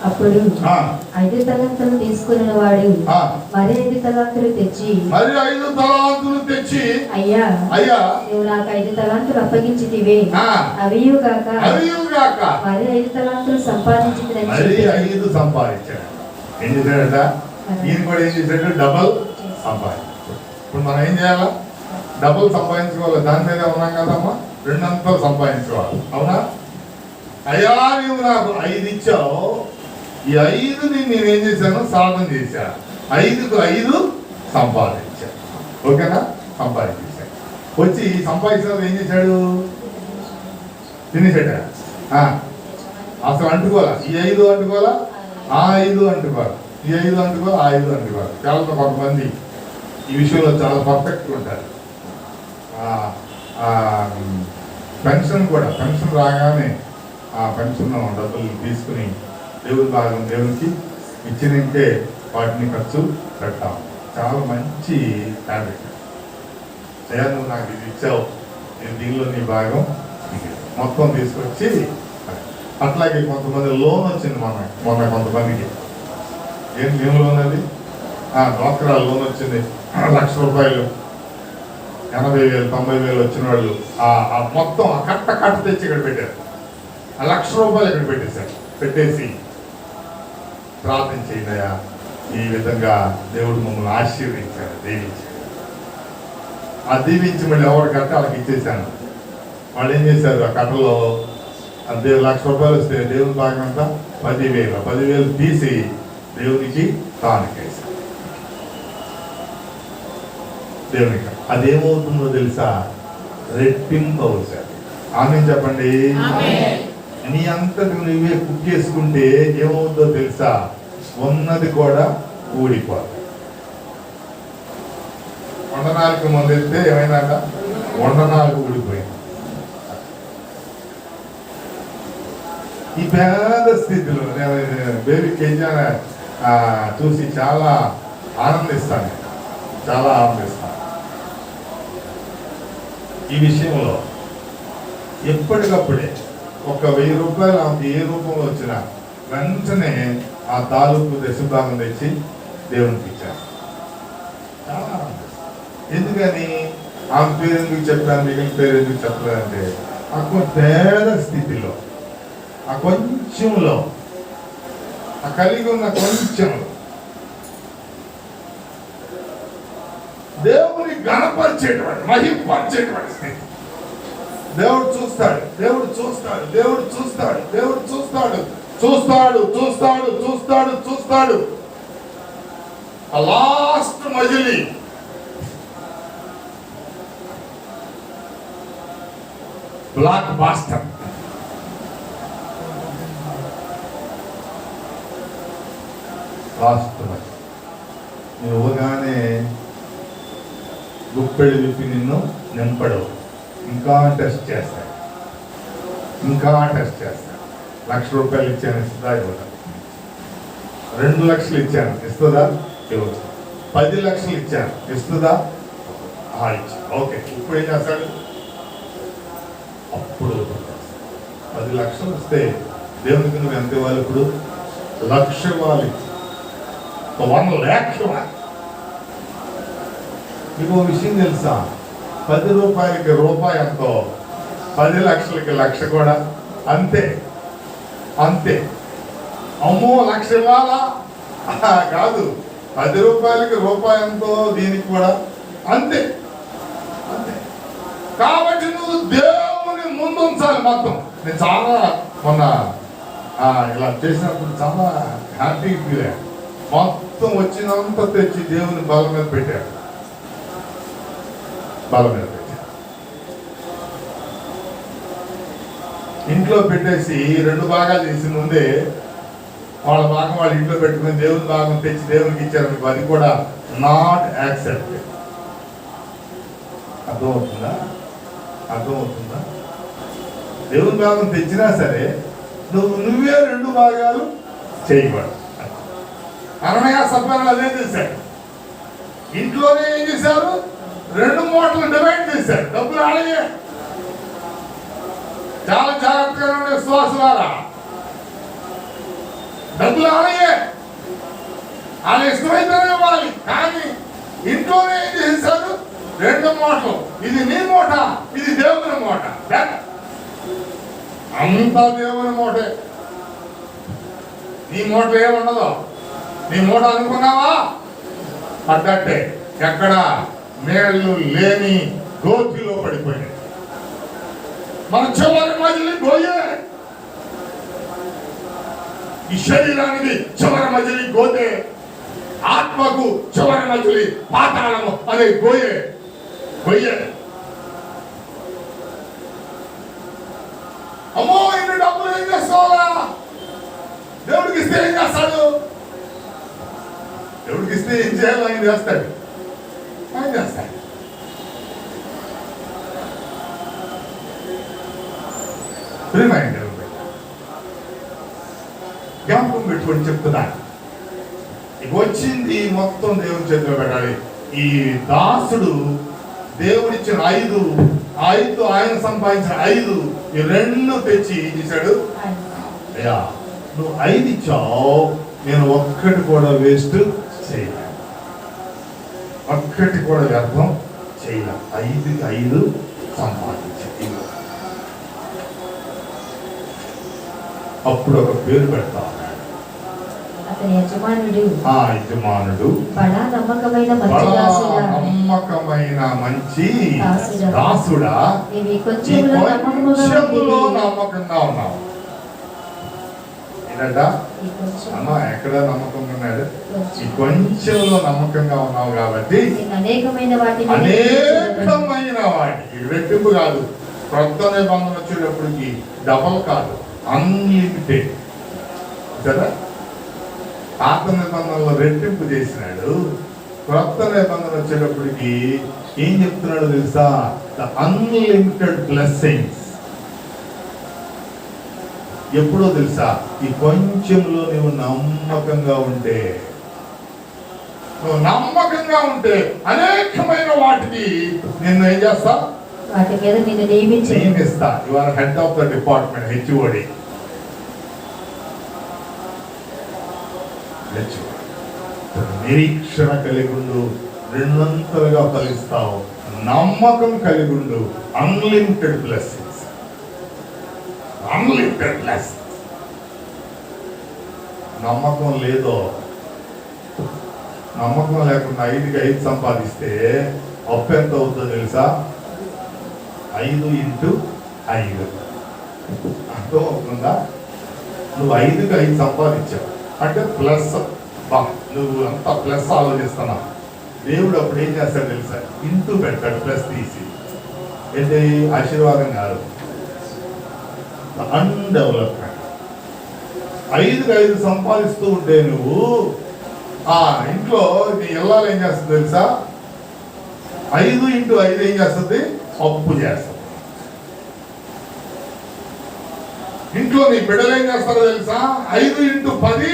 అప్పుడు 5 తలాంతులు తీసుకున్న వాడు మరి 5 తలాంతులు తెచ్చి అయ్యా నువ్వు నాకు 5 తలాంతులు అప్పగించితివే, అవియు కాక మరి 5 తలాంతులు సంపాదించిందని. 5 సంపాదించాడు. ఏం చేశాడట? ఈయన కూడా ఏం చేశాడు? డబల్ సంపాదించాడు. ఇప్పుడు మనం ఏం చేయాలా? డబుల్ సంపాదించుకోవాలి. దాని మీద ఉన్నాం కదమ్మా, రెండంతలు సంపాదించుకోవాలి. అవునా? అయ్యా నువ్వు నాకు 5 ఇచ్చావు, ఈ 5ని నేనేం చేశాను? సాధన చేశా. 5కు 5 సంపాదించా. ఓకేనా? సంపాదించాడు. వచ్చి సంపాదించిన ఏం చేశాడు? తినేసాడా? అసలు అంటుకోవాలా, ఈ 5 అంటుకోవాలా, ఆ 5 అంటుకోవాలి, ఈ 5 అంటుకోవాలి, ఆ 5 అంటుకోవాలి. చాలా కొంతమంది ఈ విషయంలో చాలా పర్ఫెక్ట్గా ఉంటారు. పెన్షన్ కూడా, పెన్షన్ రాగానే ఆ పెన్షన్ డబ్బులు తీసుకుని దేవుడి భాగం దేవునికి ఇచ్చినంటే వాటిని ఖర్చు పెట్టాం. చాలా మంచి హ్యాబిట్. అయ్యా నువ్వు నాకు ఇది ఇచ్చావు, నేను దీనిలో నీ భాగం మొత్తం తీసుకొచ్చి. అట్లాగే కొంతమంది లోన్ వచ్చింది మొన్న కొంతమందికి. ఏం లోన్ అది? డ్వాక్రా లోన్ వచ్చింది. 1,00,000 రూపాయలు, 80,000 90,000 వచ్చిన వాళ్ళు మొత్తం కట్ట తెచ్చి ఇక్కడ పెట్టారు. 1,00,000 రూపాయలు ఇక్కడ పెట్టేశారు. పెట్టేసి ప్రార్థన చేయండియా, ఈ విధంగా దేవుడు మమ్మల్ని ఆశీర్వదించాడు, దీవించాడు. ఆ దీవించి మళ్ళీ ఎవరు కట్ట వాళ్ళకి ఇచ్చేసాను. వాళ్ళు ఏం చేశారు, ఆ కట్టలో 1,00,000 రూపాయలు వస్తే దేవుని భాగం అంతా 10,000 తీసి దేవునికి తానుకేశారు. దేవునికి అదేమవుతుందో తెలుసా? రెట్టింపు అవుతారు. ఆమె చెప్పండి. నీ అంతటి నువ్వే కుక్కేసుకుంటే ఏమవుతుందో తెలుసా? ఉన్నది కూడా ఊడిపోతుంది. వండనాలకు మొదలెడితే ఏమైందంట? వండనాలకు ఊడిపోయింది. ఈ పేద స్థితిలో నేను బేబీ కేజీన చూసి చాలా ఆనందిస్తాను. ఈ విషయంలో ఎప్పటికప్పుడే 1,000 రూపాయలు ఆమెకి ఏ రూపంలో వచ్చినా వెంటనే ఆ తాలూకు దశభాగం తెచ్చి దేవునికి ఇచ్చాను. చాలా ఆనందిస్తాను. ఎందుకని? ఆమె పేరు ఎందుకు చెప్పాను, మిగిలిన పేరు ఎందుకు చెప్పలేదంటే ఆ పేద స్థితిలో, ఆ కొంచెంలో, ఆ కలిగి ఉన్న కొంచెంలో దేవుని గణపరిచేటువంటి, మహింపరిచేటువంటి స్థితి. దేవుడు చూస్తాడు, దేవుడు చూస్తాడు, దేవుడు చూస్తాడు, దేవుడు చూస్తాడు, చూస్తాడు, చూస్తాడు, చూస్తాడు, చూస్తాడు. ఆ లాస్ట్ మజిలీ బ్లాక్ బాస్టర్. లాస్ట్ మజిలీ నువ్వు ఇవ్వగానే గుప్పెడు విప్పి నిన్ను నింపడవు. ఇంకా టెస్ట్ చేస్తాడు, ఇంకా టెస్ట్ చేస్తాడు. 1,00,000 రూపాయలు ఇచ్చాను, ఇస్తుందా? ఇవ్వదా? 2 లక్షలు ఇచ్చాను, ఇస్తుందా? ఇవ్వదు. 10 లక్షలు ఇచ్చాను, ఇస్తుందా? ఇచ్చా. ఓకే, ఇప్పుడు ఏం చేస్తాడు? అప్పుడు 10 లక్షలు వస్తే దేవునికి నువ్వు ఎంత ఇవ్వాలి? ఇప్పుడు 1,00,000 ఇవ్వాలి. 1 లక్ష ఇవ్వాలి. మీకు విషయం తెలుసా? 10 రూపాయలకి రూపాయి ఎంతో, 10 లక్షలకి 1,00,000 కూడా అంతే. అంతే. అమ్మో 1,00,000 ఇవ్వాలా? కాదు, 10 రూపాయలకి రూపాయి ఎంతో, దీనికి కూడా అంతే. అంతే. కాబట్టి నువ్వు దేవుని ముందు ఉంచాలి మొత్తం. నేను చాలా మొన్న ఇలా చేసినప్పుడు చాలా హ్యాపీగా ఫీల్ అయ్యాను. మొత్తం వచ్చినంత తెచ్చి దేవుని బల మీద పెట్టాడు. ఇంట్లో పెట్టేసి 2 భాగాలు చేసి ముందే వాళ్ళ భాగం వాళ్ళు ఇంట్లో పెట్టుకుని దేవుని భాగం తెచ్చి దేవునికి ఇచ్చారు. మీకు అది కూడా నాట్ యాక్సెప్టెడ్. అర్థమవుతుందా? అర్థమవుతుందా? దేవుని భాగం తెచ్చినా సరే నువ్వే 2 భాగాలు చేయకూడదు. అననయ సఫర్లు అదే చేశారు. ఇంట్లోనే ఏం చేశారు? 2 మూటలు డివైడ్ చేశారు. డబ్బులు ఆడయే. చాలా జాగ్రత్తగా ఉండే విశ్వాసులారా, డబ్బులు ఆడయే. వాళ్ళ ఇష్టమైతేనే ఇవ్వాలి. కానీ ఇంట్లోనే ఏం చేశారు? 2 మూటలు. ఇది నీ మూట, ఇది దేవుని మూట. అంతా దేవుని మూటే. నీ మూట ఏముండదు. నీ మూట అనుకున్నావా? పడ్డట్టే. ఎక్కడ నీళ్లు లేని గోతిలో పడిపోయినాయి. మన చివరి మజిలీ గోయే. ఈ శరీరానికి చివరి మజిలీ గోతే, ఆత్మకు చివరి మజిలీ పాతాళము అనే గోయే. అమ్మో ఇన్ని డబ్బులు ఏం చేసుకోవాలా? దేవుడికి ఇస్తే ఏం చేస్తాడు? దేవుడికి ఇస్తే ఏం చేయాలో ఆయన చేస్తాడు. ఆయన చేస్తాడు. జ్ఞాపకం పెట్టుకొని చెప్తున్నాను, వచ్చింది మొత్తం దేవుని చేతిలో పెట్టాలి. ఈ దాసుడు దేవుడిచ్చిన 5 ఆయన సంపాదించిన 5 ఈ 2 తెచ్చి చేశాడు. అయ్యా నువ్వు 5 ఇచ్చావు, నేను ఒక్కటి కూడా వేస్ట్ చేయలే, ఒక్కటి కూడా వ్యర్థం చేయలే. 5కి 5 సంపాదించాడు. అప్పుడు ఒక పేరు పెడతా. అతని యజమానుడు బడా నమ్మకమైన మంచి దాసుడా, కొంచెంలో నమ్మకంగా ఉన్నావు. ఏంటంట అమ్మ ఎక్కడ నమ్మకంగా ఉన్నాడు? ఈ కొంచెంలో నమ్మకంగా ఉన్నావు కాబట్టి అనేకమైన వాటికి రెట్టింపు కాదు. కొత్త నిబంధన వచ్చేటప్పటికి డబల్ కాదు, అన్లిమిటెడ్ కదా. పాత నిబంధనలో రెట్టింపు చేసినాడు. కొత్త నిబంధన వచ్చేటప్పటికి ఏం చెప్తున్నాడు తెలుసా? The unlimited blessings. ఎప్పుడో తెలుసా? ఈ కొంచెంలో నువ్వు నమ్మకంగా ఉంటే, అనేకమైన వాటికి నిన్ను ఏం చేస్తా? వాటి మీద నిన్ను నియమిస్తా. You are head of the department, HOD. నిరీక్షణ కలిగుండు, 2 ఫలిస్తావు. నమ్మకం కలిగుండు, అన్లిమిటెడ్ బ్లెస్సింగ్స్. Unlimited blessings. నమ్మకం లేదో, నమ్మకం లేకుండా 5కి 5 సంపాదిస్తే అప్పు ఎంత అవుతుందో తెలుసా? 5 × 5 అర్థం అవుతుందా? నువ్వు 5కి 5 సంపాదించావు అంటే ప్లస్. నువ్వు అంతా ప్లస్ ఆలోచిస్తున్నావు. దేవుడు అప్పుడు ఏం చేస్తాడు తెలుసా? ఇంటూ పెడతాడు, ప్లస్ తీసి. ఏంటి? ఆశీర్వాదం కాదు, అన్డెవలప్మెంట్. 5కి 5 సంపాదిస్తూ ఉంటే నువ్వు ఆ ఇంట్లో నీ ఇళ్ళలో ఏం చేస్తుంది తెలుసా? 5 × 5 ఏం చేస్తుంది? అప్పు చేస్తుంది. ఇంట్లో నీ బిడ్డలు ఏం చేస్తారో తెలుసా? 5 × 10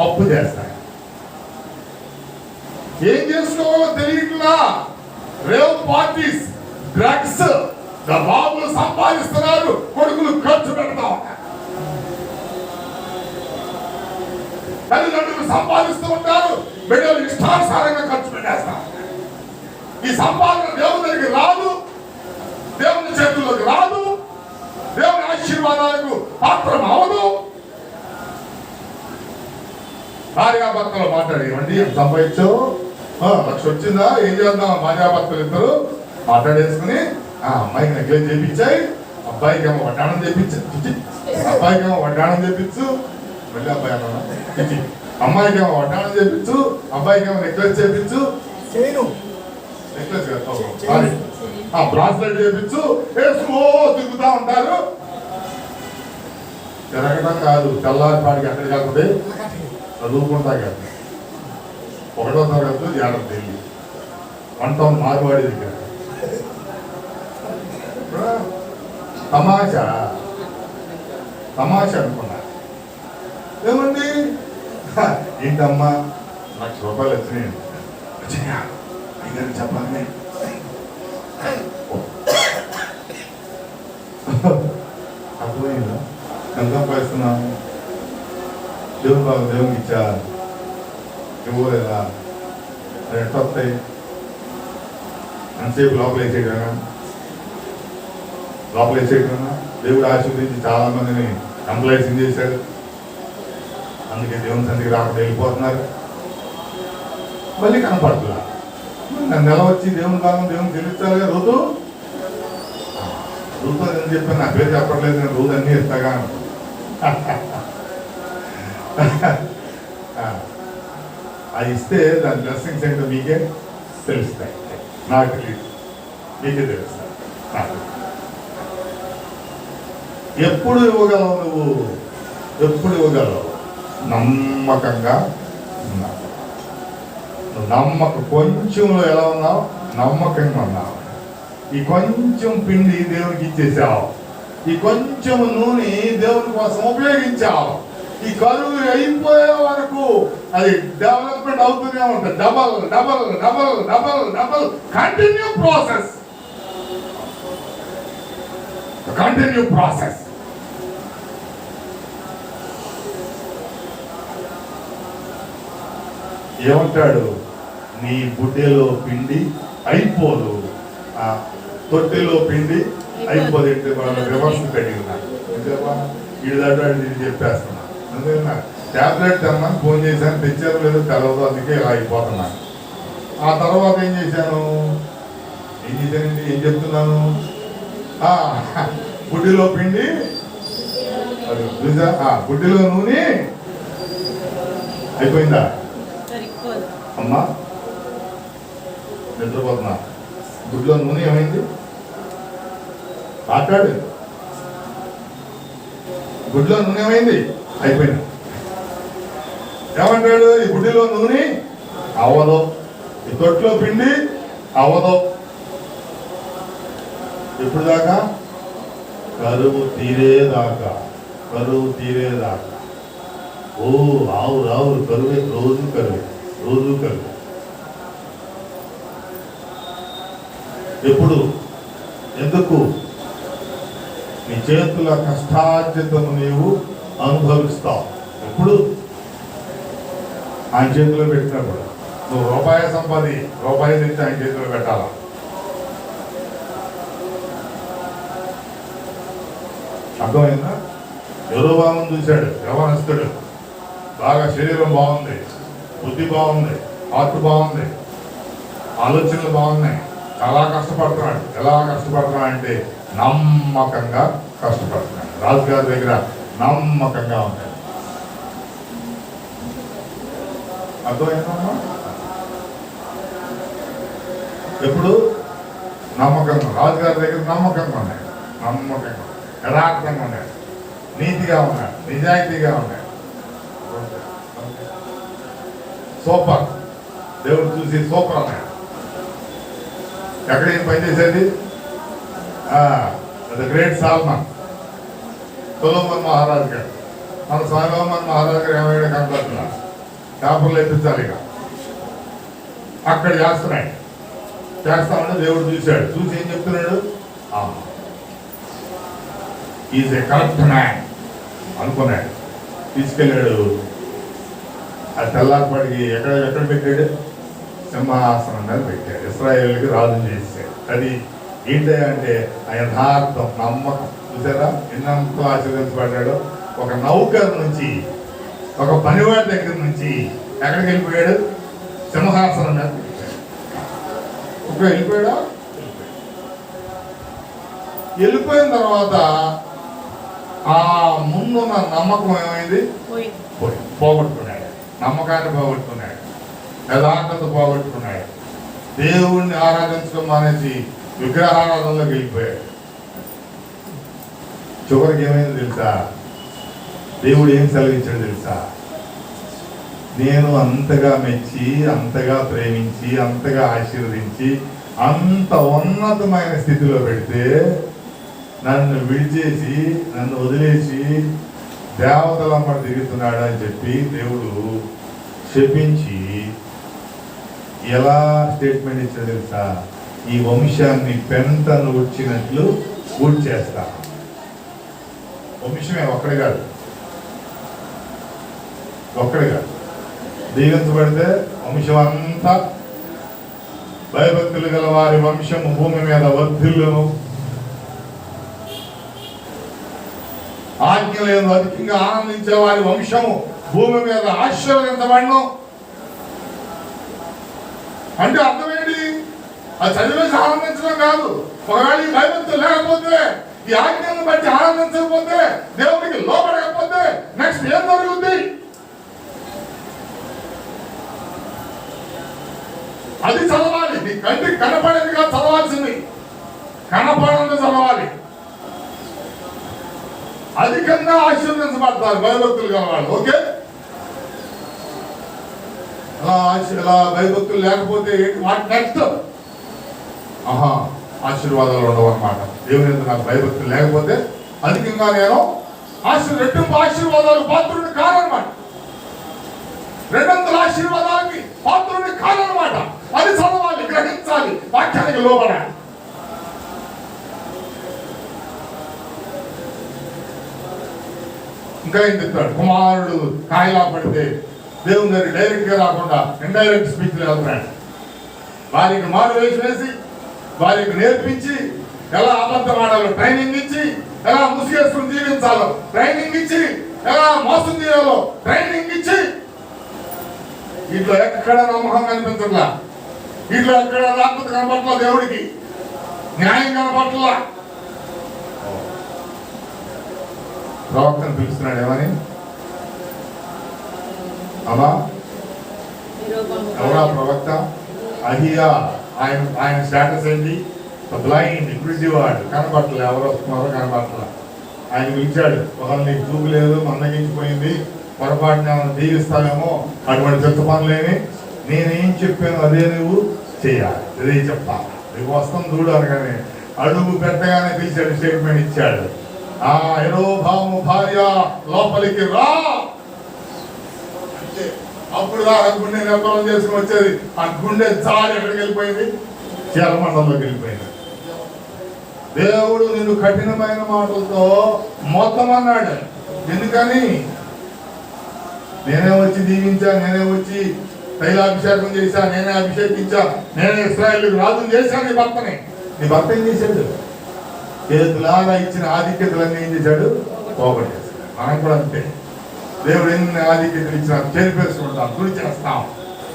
అప్పు చేస్తాయి. ఏం చేసుకోవాలో తెలియట్లా. రేవ్ పార్టీస్, డ్రగ్స్, బాబులు సంపాదిస్తున్నారు, కొడుకులు ఖర్చు పెడతా ఉన్నారు. తల్లిదండ్రులు సంపాదిస్తూ ఉంటారు, బిడ్డలు ఇష్టానుసారంగా ఖర్చు పెట్టేస్తారు. ఈ సంపాదన దేవుని దగ్గరికి రాదు, దేవుని చేతుల్లోకి రాదు, దేవుని ఆశీర్వాదాలకు పాత్రం అవదు. భార్యాభర్తలు మాట్లాడేవండి, సంపాదించావు, 1,00,000 వచ్చిందా, ఏం చేద్దాం? భార్యాభర్తలు ఇద్దరు మాట్లాడేసుకుని అమ్మాయికి నెగ్లెక్ట్ చేయించాయి, అబ్బాయికి ఏమో వడ్డాణం చేయించు, అబ్బాయికి ఏమో వడ్డాణం చేయించు, మళ్ళీ అబ్బాయి అన్నా, అమ్మాయికి ఏమో వడ్డాణం చేయించు, అబ్బాయికి ఏమో నెక్లెస్ చేయించు, నెక్లెస్ బ్రాస్లెట్ చేయించు, వేసుకో తిరుగుతా ఉంటారు. తిరగడం కాదు, తెల్లారిపాటికి ఎక్కడికి వెళ్తుంది? చదువుకుంటా కదా, 1వ తరగతి జాగ్రత్త వెళ్ళి 1 టౌన్ మార్వాడి దగ్గర తమాషా అనుకున్నా. ఏమండి ఏంటమ్మా 1,00,000 రూపాయలు వచ్చినాయి, చెప్పండి. అర్థమైందా? ఎంత సంపాదిస్తున్నాను? దేవునికి ఇచ్చా, ఇవ్వలేదా? అది ఎంత వస్తాయి? ఎంతసేపు లోపల వేసేయడమేనా? దేవుడు ఆశీర్వదించి చాలా మందిని ఎంప్లాయీస్ చేశాడు. అందుకే దేవుని సన్నిధికి రాకుండా వెళ్ళిపోతున్నారు. మళ్ళీ కనపడుతుందా? నెల వచ్చి దేవుని భాగం దేవుని తెలుస్తారుగా. ఋతు అని చెప్పి నా పేరు చెప్పట్లేదు, నేను రోజు అన్నీ ఇస్తాగా. అది ఇస్తే దాని బ్లెస్సింగ్స్ ఏంటో మీకే తెలుస్తాయి, నాకు తెలియదు, మీకే తెలుస్తాయి. ఎప్పుడు ఇవ్వగలవు నువ్వు? ఎప్పుడు ఇవ్వగలవు? నమ్మకంగా ఉన్నావు. కొంచెంలో ఎలా ఉన్నావు? నమ్మకంగా ఉన్నావు. ఈ కొంచెం పిండి దేవునికి ఇచ్చేసావు, ఈ కొంచెం నూనె దేవుని కోసం ఉపయోగించావు. ఈ కరువు అయిపోయే వరకు అది డెవలప్మెంట్ అవుతూనే ఉంటుంది. Double double double double double continue process. ఏమంటాడు? నీ బుడ్డెలో పిండి అయిపోదు, తొట్టెలో పిండి అయిపోదు. వాళ్ళు రివర్స్ కడిగినారు. వీడి దాటి ఇది చెప్పేస్తున్నా. అందుకని ట్యాబ్లెట్ తెమ్మని ఫోన్ చేశాను, తెచ్చారు లేదో తెలవదు, అందుకే ఇలా అయిపోతున్నాను. ఆ తర్వాత ఏం చేశానండి, ఏం చెప్తున్నాను? బుడ్డిలో పిండి, బుడ్డిలో నూనె అయిపోయిందా? అమ్మా నిద్రపోతున్నా. గుడ్లో నూనె ఏమైంది? మాట్లాడు. గుడ్లో నూనె ఏమైంది? అయిపోయింది. ఏమంటాడు? ఈ గుడ్డిలో నూనె అవ్వదు, ఈ తొట్లో పిండి అవ్వదు. ఎప్పుడు దాకా? కరువు తీరేదాకా. ఓ ఆవు కరువే, రోజు కరువే. ఎప్పుడు? ఎందుకు? నీ చేతుల కష్టార్జితము నీవు అనుభవిస్తావు. ఎప్పుడు? ఆయన చేతిలో పెట్టినప్పుడు. నువ్వు రూపాయి తెచ్చి ఆయన చేతిలో పెట్టాలా? అర్థమైందా? యెరొబాము చూశాడు, యవనస్తుడు, బాగా శరీరం బాగుంది, బుద్ధి బాగుంది, హార్ట్ బాగుంది, ఆలోచనలు బాగున్నాయి, చాలా కష్టపడుతున్నాడు. ఎలా కష్టపడుతున్నాడు అంటే నమ్మకంగా కష్టపడుతున్నాడు. రాజుగారి దగ్గర నమ్మకంగా ఉంటాడు. అర్థమైందమ్మా? ఎప్పుడు నమ్మకంగా, రాజుగారి దగ్గర నమ్మకంగా ఉన్నాడు, యథార్థంగా ఉన్నాడు, నీతిగా ఉన్నాడు, నిజాయితీగా ఉన్నాడు. సూపర్. దేవుడు చూసి సూపర్ అన్నాడు. ఎక్కడ ఏం పనిచేసేది? గ్రేట్ సాల్మన్, సొలొమోన్ మహారాజు గారు. మన సొలొమోన్ మహారాజు గారు ఏమైనా కనపడుతున్నారు, పేపర్లు ఎత్తించాలి. ఇక అక్కడ చేస్తామంటే దేవుడు చూశాడు. చూసి ఏం చెప్తున్నాడు? ఈజ్ ఏ కరెక్ట్ మ్యాన్ అనుకున్నాడు. తీసుకెళ్ళాడు. ఆ తెల్లారిపాటికి ఎక్కడ పెట్టాడు? సింహాసనం మీద పెట్టాడు. ఇశ్రాయేలుకి రాజు చేశాడు. అది ఏంటంటే ఆ యథార్థం, నమ్మకం. చూసారా ఎన్నంతో ఆశీర్వదించబడ్డాడు. ఒక నౌకర్ నుంచి, ఒక పనివాడి దగ్గర నుంచి ఎక్కడికి వెళ్ళిపోయాడు? సింహాసనం మీద వెళ్ళిపోయాడా? వెళ్ళిపోయిన తర్వాత ఆ ముందున్న నమ్మకం ఏమైంది? పోగొట్టుకున్నాడు. నమ్మకాన్ని పోగొట్టుకున్నాడు, యథార్థత పోగొట్టుకున్నాడు. దేవుణ్ణి ఆరాధించడం మానేసి విగ్రహారాధనలోకి వెళ్ళిపోయాడు. చివరికి ఏమైంది తెలుసా? దేవుడు ఏం సెలవించాడు తెలుసా? నేను అంతగా మెచ్చి, అంతగా ప్రేమించి, అంతగా ఆశీర్వదించి, అంత ఉన్నతమైన స్థితిలో పెడితే నన్ను విడిచేసి, నన్ను వదిలేసి దేవతలమ్మ తిరుగుతున్నాడు అని చెప్పి దేవుడు శపించి ఎలా స్టేట్మెంట్ ఇచ్చాడు తెలుసా? ఈ వంశాన్ని పెంటను వచ్చినట్లు ఊడ్చేస్తా. వంశమే ఒక్కడే కాదు, దీవించబడితే వంశం అంతా, భయభక్తులు గల వారి వంశము భూమి మీద వర్ధిల్లును, ఆజ్ఞలను అధికంగా ఆనందించే వారి వంశము భూమి మీద ఆశీర్వదించబడను. అంటే అర్థమేంటి? అది చదివేసి ఆనందించడం కాదు. ఒకవేళ ఈ భయభక్తులు లేకపోతే, ఈ ఆజ్ఞలను బట్టి ఆనందించకపోతే, దేవుడికి లోపడకపోతే నెక్స్ట్ ఏం జరుగుతుంది? అది చదవాలి. నీ కంటికి కనపడేది కాదు చదవాల్సింది, కనపడంది చదవాలి. అధికంగా ఆశీర్వదించబడతారు భయభక్తులు గలవాళ్ళు. ఓకే, ఇలా భయభక్తులు లేకపోతే వాటి నెక్స్ట్ ఆశీర్వాదాలు ఉండవు అన్నమాట. దేవుని యందు నాకు భయభక్తులు లేకపోతే అధికంగా నేను రెట్టింపు ఆశీర్వాదాలు పాత్రుడిని కానమాట, 200 ఆశీర్వాదాలకి పాత్రుడిని కానమాట. అది చదవాలి, గ్రహించాలి, వాక్యానికి లోబడాలి. ఇంకా ఏం చెప్తాడు, కుమారుడు కాయలా పడితే దేవుని దగ్గర డైరెక్ట్ గా రాకుండా ఇండైరెక్ట్ స్పీచ్ వెళ్తున్నాడు. వారికి మారు వేసి వారికి నేర్పించి ఎలా అబద్ధం ఆడాలో ట్రైనింగ్ ఇచ్చి, ఎలా ముసుగేసుకుని జీవించాలో ట్రైనింగ్ ఇచ్చి, ఎలా మోసం చేయాలో ట్రైనింగ్ ఇచ్చి, వీటిలో ఎక్కడ నమ్మకం కనిపించట్లా, వీటిలో ఎక్కడ రాత్రి కనపట్ల, దేవుడికి న్యాయం కనపట్లా. ప్రవక్తను పిలుస్తున్నాడు, ఏమని? అమ్మా ఎవరా ప్రవక్త? అహియా. ఆయన స్టేటస్ ఏంటి? బ్లైండ్, గుడ్డివాడు, కనపట్లే, ఎవరు వస్తున్నారో కనపట్ల. ఆయన పిలిచాడు, ఒకళ్ళు నీకు చూపు లేదు, మందగించిపోయింది, పొరపాటున దీవిస్తావేమో, అటువంటి చెత్త పనులేని నేనేం చెప్పాను అదే నువ్వు చేయాలి, అదే చెప్పాలి, నీకు వస్తాం చూడు అనగానే అడుగు పెట్టగానే పిలిచాడు, స్టేట్మెంట్ ఇచ్చాడు. యెరోబాము భార్య లోపలికి రా అంటే అప్పుడు దాకా గుండె నిర్మాణం చేసుకుని వచ్చేది, ఆ గుండె చాలు ఎక్కడికి వెళ్ళిపోయింది? చీలమండలంలోకి వెళ్ళిపోయింది. దేవుడు నిన్ను కఠినమైన మాటలతో మొత్తం అన్నాడు. ఎందుకని? నేనే వచ్చి దీవించా, నేనే వచ్చి తైలాభిషేకం చేశా, నేనే అభిషేకించా, నేనే ఇశ్రాయేలుకు రాజును చేశాను. నీ భర్తని, నీ భర్త ఏం చేశాడు? చేతులాగా ఇచ్చిన ఆధిక్యతలన్నీ ఏం చేశాడు? పోగొట్టేశాడు. మనం కూడా అంతే, దేవుడు ఎన్ని ఆధిక్యతలు ఇచ్చినా చెరిపేసుకుంటాం, గురి చేస్తాం,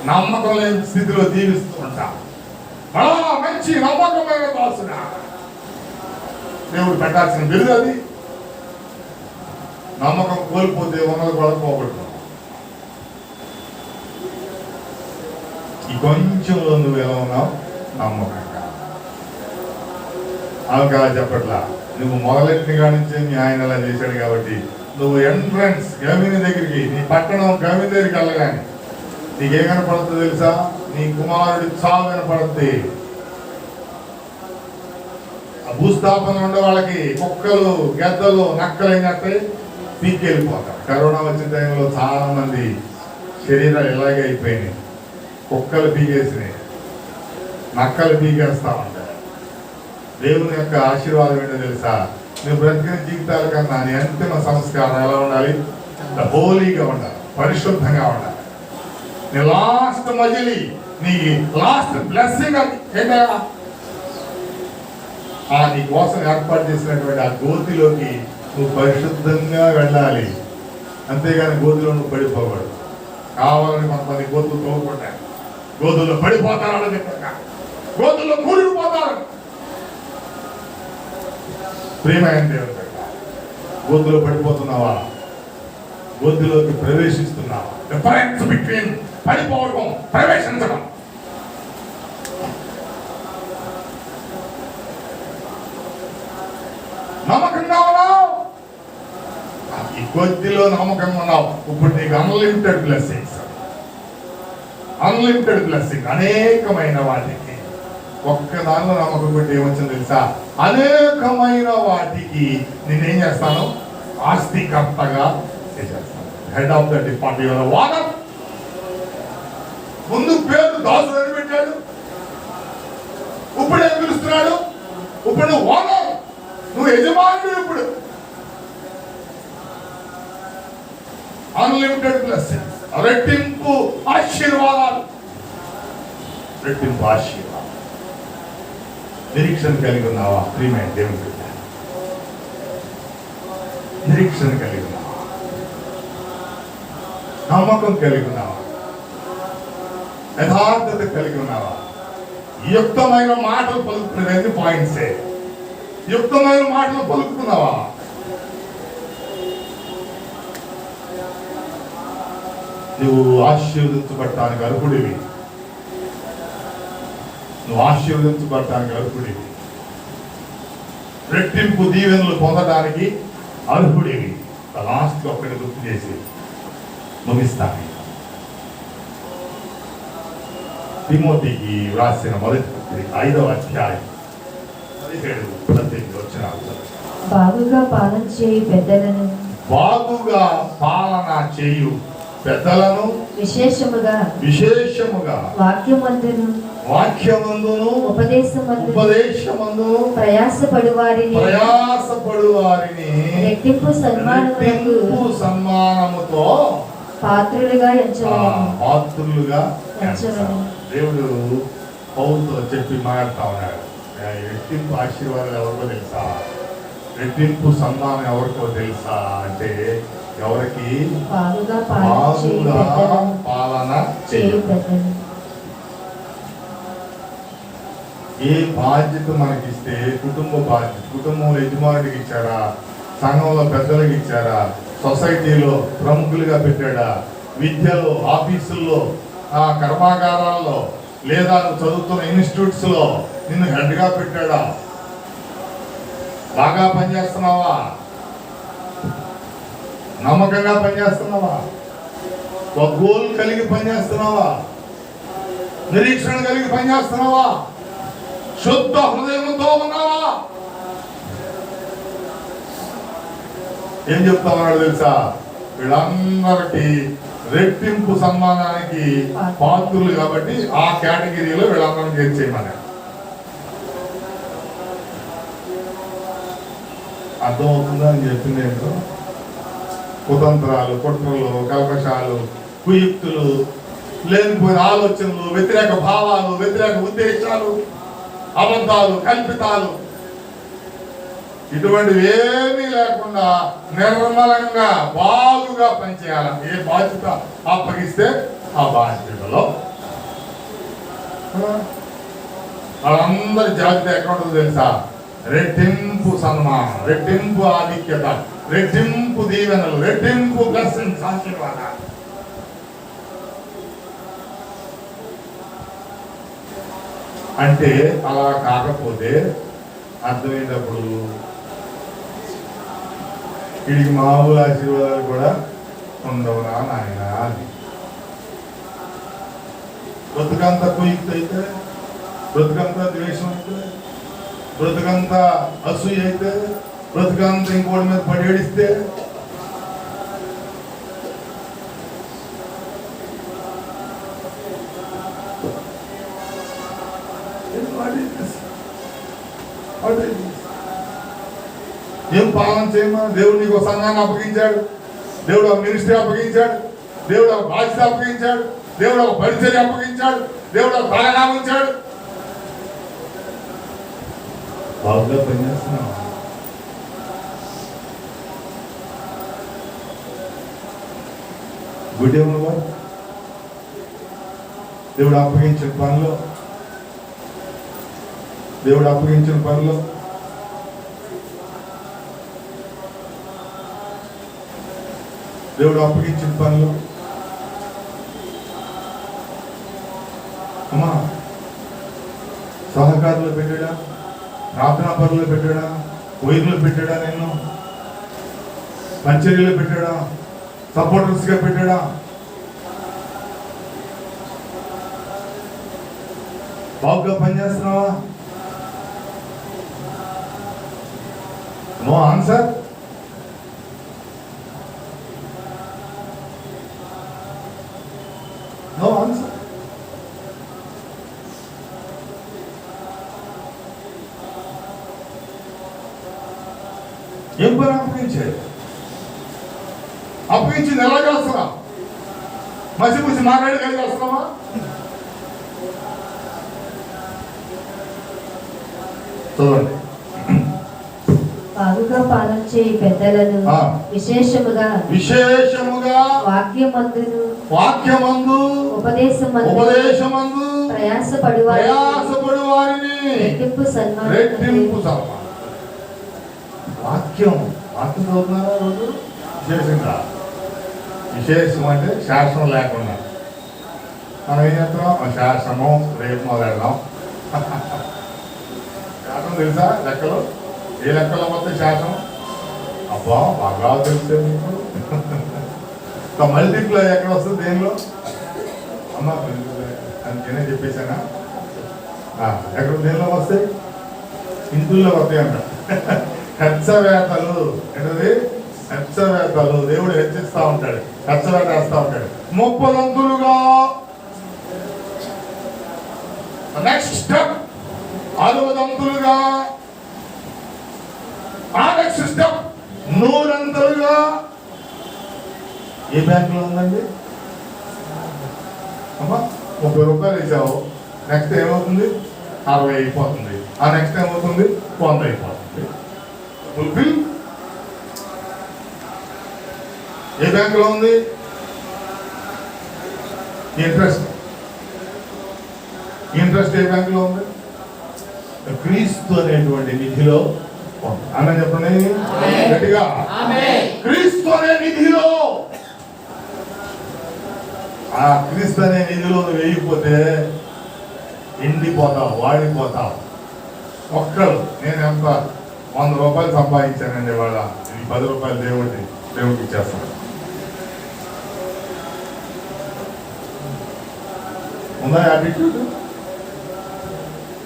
నమ్మకం లేని స్థితిలో జీవిస్తుంటాం. మళ్ళా మంచి నమ్మకమైన దాసున దేవుడు పెట్టాల్సిన బిరుదు అది. నమ్మకం కోల్పోతే ఉన్నది కూడా పోగొట్టు. ఈ కొంచెంలో నువ్వు ఎలా ఉన్నావు? నమ్మకంగా. అలా చెప్పట్లా, నువ్వు మొదలెట్టిన కాడి నుంచి మీ ఆయన అలా చేశాడు కాబట్టి నువ్వు ఎంట్రన్స్ గవిని దగ్గరికి, నీ పట్టణం గవిని దగ్గరికి వెళ్ళగానే నీకేం కనపడుతుంది తెలుసా? నీ కుమారుడి చావు కనపడుతుంది. ఆ భూస్థాపన ఉండే వాళ్ళకి కుక్కలు, గెద్దలు, నక్కలు అయినట్టే పీకెళ్ళిపోతారు. కరోనా వచ్చిన టైంలో చాలా మంది శరీరాలు ఇలాగే అయిపోయినాయి. కుక్కలు పీకేసినాయి, నక్కలు పీకేస్తా ఉంటాయి. దేవుని యొక్క ఆశీర్వాదం ఏంటో తెలుసా? నువ్వు బ్రతికిన జీవితాల కన్నా నీ అంతిమ సంస్కారం ఎలా ఉండాలి? హోలీగా ఉండాలి, పరిశుద్ధంగా ఉండాలి. నీ లాస్ట్ మజిలీ, నీ లాస్ట్ బ్లెస్సింగ్ ఏంటా? నీ కోసం ఏర్పాటు చేసినటువంటి ఆ గోతిలోకి నువ్వు పరిశుద్ధంగా వెళ్ళాలి. అంతేగాని గోతిలో నువ్వు పడిపోకూడదు. కావాలని కొంతమంది గోతులు తోడుకుంటారు, గోతుల్లో పడిపోతారు, గోతుల్లో కూలిపోతారు. ప్రియమైన దేవుని బిడ్డ, గోతులో పడిపోతున్నావా? గోతులోకి ప్రవేశిస్తున్నావా? డిఫరెన్స్ బిట్వీన్ పడిపోవడం, ప్రవేశించడం. నమ్మకంగా ఉన్నావు, ఈ కొద్దిలో నమ్మకంగా ఉన్నావు. ఇప్పుడు నీకు అన్లిమిటెడ్ బ్లెస్సింగ్స్, అన్లిమిటెడ్ బ్లెస్సింగ్. అనేకమైన వాటికి ఒక్క దానిలో నమ్మకం పెట్టి ఏమొచ్చింది తెలుసా? అనేకమైన వాటికి నేనేం చేస్తాను? ఆస్తికర్తగా చేసేస్తాను. Head of the department, owner. ముందు పేరు దాసుడు అని పెట్టాడు, ఇప్పుడు ఏం పిలుస్తున్నాడు? ఇప్పుడు నువ్వు ఓనర్, నువ్వు యజమానుడు. ఇప్పుడు అన్లిమిటెడ్ బ్లెస్సింగ్స్, రెట్టింపు ఆశీర్వాదాలు, రెట్టింపు ఆశీర్వాదాలు. నిరీక్షణ కలిగి ఉన్నావా? ప్రియమైన దేవుని బిడ్డ, నిరీక్షణ కలిగి ఉన్నావా? నమ్మకం కలిగి ఉన్నావా? యథార్థత కలిగి ఉన్నావా? యుక్తమైన మాటలు పలుకుతున్నది పాయింట్సే. యుక్తమైన మాటలు పలుకుతున్నావా? నువ్వు ఆశీర్వదించబడటానికి అర్హుడివి, నువ్వు ఆశీర్వదించబడటానికి అర్హుడివి. రెట్టింపు దీవెనలు పొందడానికి అర్హుడివి. లాస్ట్ ఒక్కటి గుర్తు చేసి ముగిస్తాను. తిమోతికి వ్రాసిన మొదటి పత్రిక 5వ అధ్యాయం 17-18 వచనాలు. బాగుగా పాలన చేయు పెద్దలను బాగుగా పాలన చేయు పెద్దలను విశేషముగా వాక్యమందును ఉపదేశమందును ప్రయాసపడు వారిని రెట్టింపు సన్మానముతో పాత్రులుగా ఎంచవలెను. దేవుడు పౌలుతో చెప్పి మాట్లాడుతా ఉన్నాడు. రెట్టింపు ఆశీర్వాదాలు ఎవరికో తెలుసా? రెట్టింపు సన్మానం ఎవరికో తెలుసా అంటే ఎవరికి? బాగుగా పాలన చేయు. ఏ బాధ్యత మనకిస్తే కుటుంబ బాధ్యత, కుటుంబంలో యజమానుడికి ఇచ్చారా, సంఘంలో పెద్దలకు ఇచ్చారా, సొసైటీలో ప్రముఖులుగా పెట్టాడా, విద్యలో, ఆఫీసుల్లో, కర్మాగారాల్లో, లేదా నువ్వు చదువుతున్న ఇన్స్టిట్యూట్స్లో నిన్ను హెడ్గా పెట్టాడా? బాగా పనిచేస్తున్నావా? నమ్మకంగా పనిచేస్తున్నావా? ఒక గోల్ కలిగి పనిచేస్తున్నావా? నిరీక్షణ కలిగి పనిచేస్తున్నావా? శుద్ధ హృదయంతో ఉన్నావా? ఏం చెప్తా ఉన్నాడు తెలుసా? వీళ్ళందరికీ రెట్టింపు సన్మానానికి పాత్రులు కాబట్టి ఆ కేటగిరీలో వీళ్ళందరం చేర్చేయమని. అర్థమవుతుందా అని చెప్పింది ఏంటో? కుతంత్రాలు, కుట్రలు, కల్పశాలు, కుయుక్తులు, లేనిపోయిన ఆలోచనలు, వ్యతిరేక భావాలు, వ్యతిరేక ఉద్దేశాలు, అబద్ధాలు, కల్పితాలు, ఇటువంటివి ఏమీ లేకుండా నిర్మలంగా బాగుగా పనిచేయాలి. ఏ బాధ్యత అప్పగిస్తే ఆ బాధ్యతలో వాళ్ళందరి జాగ్రత్త ఎక్కడ ఉంటుందో తెలుసా? రెట్టింపు సన్మానం, రెట్టింపు ఆధిక్యత, రెట్టింపు దీవెనలు, రెట్టింపు బ్లెస్సింగ్స్, ఆశీర్వాదాలు. అంటే అలా కాకపోతే అర్థమైనప్పుడు వీడికి మామూలు ఆశీర్వాదాలు కూడా ఉండవునా నాయన అని. బ్రతుకంతా కుయుక్త అయితే, బ్రతుకంతా ద్వేషం అయితే, బ్రతుకంతా అసూయ అయితే, బ్రతుకంతా ఇంకోటి మీద పడి ఏడిస్తే ఏం పాలన చేయమా? దేవుడు నీకు సంఘాన్ని అప్పగించాడు, దేవుడు ఒక మినిస్ట్రీ అప్పగించాడు, దేవుడు ఒక బాధ్యత అప్పగించాడు, దేవుడు ఒక పరిచర్య అప్పగించాడు, దేవుడు ఒక బలనామం ఇచ్చాడు. బాగుగా పనిచేస్తున్నావు. గుడ్ ఏమన్నా దేవుడు అప్పగించిన పనిలో, దేవుడు అప్పగించిన పనిలో దేవుడు అప్పగించిన పనులు అమ్మా సహకారులు పెట్టాడా, ప్రార్థనా పనులు పెట్టాడా, వైర్లు పెట్టాడా, నేను పంచర్యలు పెట్టాడా, సపోర్టర్స్ గా పెట్టాడా? బాగుగా పనిచేస్తున్నావా? No answer. No answer. ఏం పని అప్పగించేది? అప్పగించింది ఎలా చేస్తున్నావు? మసిపూసి మాట్లాడి కలిగి వస్తున్నావా? చూడండి. బాగుగా పాలన చేయి పెద్దలను విశేషముగా వాక్యమందు ఉపదేశమందు ప్రయాసపడు వారిని రెట్టింపు సన్మానం. వాక్యం చదువుతున్నారా రోజు? విశేషంగా, విశేషం అంటే శాస్త్రం లేకుండా మనం ఏం చేస్తున్నాం? శాస్త్రము రేపు మొదలెడదాం. శాస్త్రం తెలుసా? లెక్కలు ఏ లెక్కలో మొత్తం శాస్త్రం? అబ్బా బాగా తెలుసే మీకు. మల్టిప్లై ఎక్కడ వస్తుంది దేనిలో అమ్మా? అని నేనే చెప్పేశానా? ఎక్కడ దేనిలో వస్తాయి? ఇందులో వస్తాయి అంట. హెచ్చవేతలు ఏంటది? హెచ్చవేతలు. దేవుడు హెచ్చిస్తా ఉంటాడు, హెచ్చవేత వేస్తా ఉంటాడు. 30 అంతులుగా. Next step 60 అంతులుగా. ఆ నెక్స్ట్ స్టెప్ 100 అంతులుగా. ఏ బ్యాంకులో ఉందండి అమ్మా? 30 రూపాయలు వేసావు, నెక్స్ట్ ఏమవుతుంది? 60 అయిపోతుంది. ఆ నెక్స్ట్ ఏమవుతుంది? 100 అయిపోతుంది. ఫుల్ఫిల్. ఏ బ్యాంకులో ఉంది? ఇంట్రెస్ట్. ఇంట్రెస్ట్ ఏ బ్యాంకులో ఉంది? క్రీస్తు అనేటువంటి నిధిలో ఉంది. అన్న చెప్పండి గట్టిగా, క్రీస్తు అనే నిధిలో. ఆ క్రీస్తు అనే నిధిలో నువ్వు వేయకపోతే ఎండిపోతావు, వాడిపోతావు. ఒక్కరు నేను ఎంత 100 రూపాయలు సంపాదించానండి వాళ్ళ, ఇది 10 రూపాయలు దేవుడికి ఇచ్చేస్తాను. ఉందా యాటిట్యూడ్?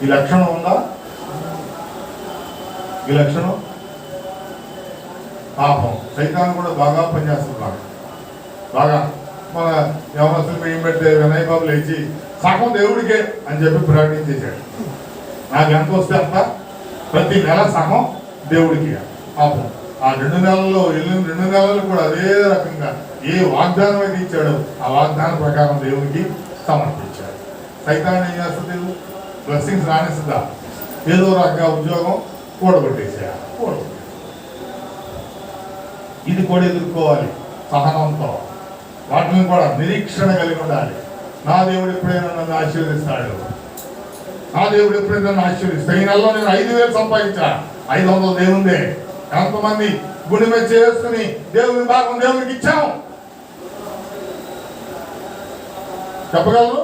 ఈ లక్షణం ఉందా? ఈ లక్షణం పాపం. సైతాన్ కూడా బాగా పనిచేస్తున్నాడు. బాగా మన యవనస్తులు ఏం పెడితే వినయ్ బాబు లేచి సగం దేవుడికే అని చెప్పి ప్రకటించేశాడు. నాకు ఎంత వస్తే అంత, ప్రతి నెల సగం దేవుడికి. పాపం ఆ 2 నెలల్లో వెళ్ళిన 2 నెలలు కూడా అదే రకంగా ఏ వాగ్దానం అయితే ఇచ్చాడో ఆ వాగ్దానం ప్రకారం దేవునికి సమర్పించాడు. సైతాన్ ఏం చేస్తుంది? బ్లెస్సింగ్స్ రాణిస్తుందా? ఏదో రకంగా ఉద్యోగం కూడగొట్టేసేయాలి. ఇది కూడా ఎదుర్కోవాలి సహనంతో. వాటిని కూడా నిరీక్షణ కలిగి ఉండాలి. నా దేవుడు ఎప్పుడైనా నన్ను ఆశీర్వదిస్తాడు, నా దేవుడు ఎప్పుడైనా నన్ను ఆశీర్వదిస్తాడు. ఈ నెలలో నేను 5,000 సంపాదించా, 500 దేవుందే. ఎంతమంది గుడి మీద చేసుకుని దేవుని భాగం దేవునికి ఇచ్చాం చెప్పగలరు?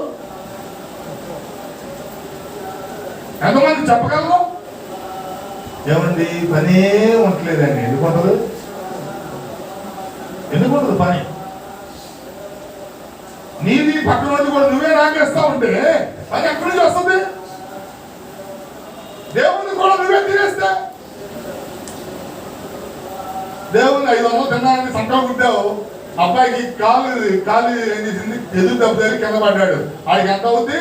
ఎంతమంది చెప్పగలరు? ఏమండి పనే ఉండలేదండి. ఎందుకుంటది? ఎందుకుంటది పని? నీది పక్కన నుంచి కూడా నువ్వే నాకేస్తా ఉంటే అది ఎక్కడి నుంచి వస్తుంది? దేవుని కూడా నువ్వే తినేస్తే. దేవుని 500 తిన్నానని సంకల్పం పుట్టావు, అబ్బాయికి కాలు ఏం చేసింది? ఎదురు దెబ్బ కింద పడ్డాడు. వాడికి ఎంత అవుద్ది?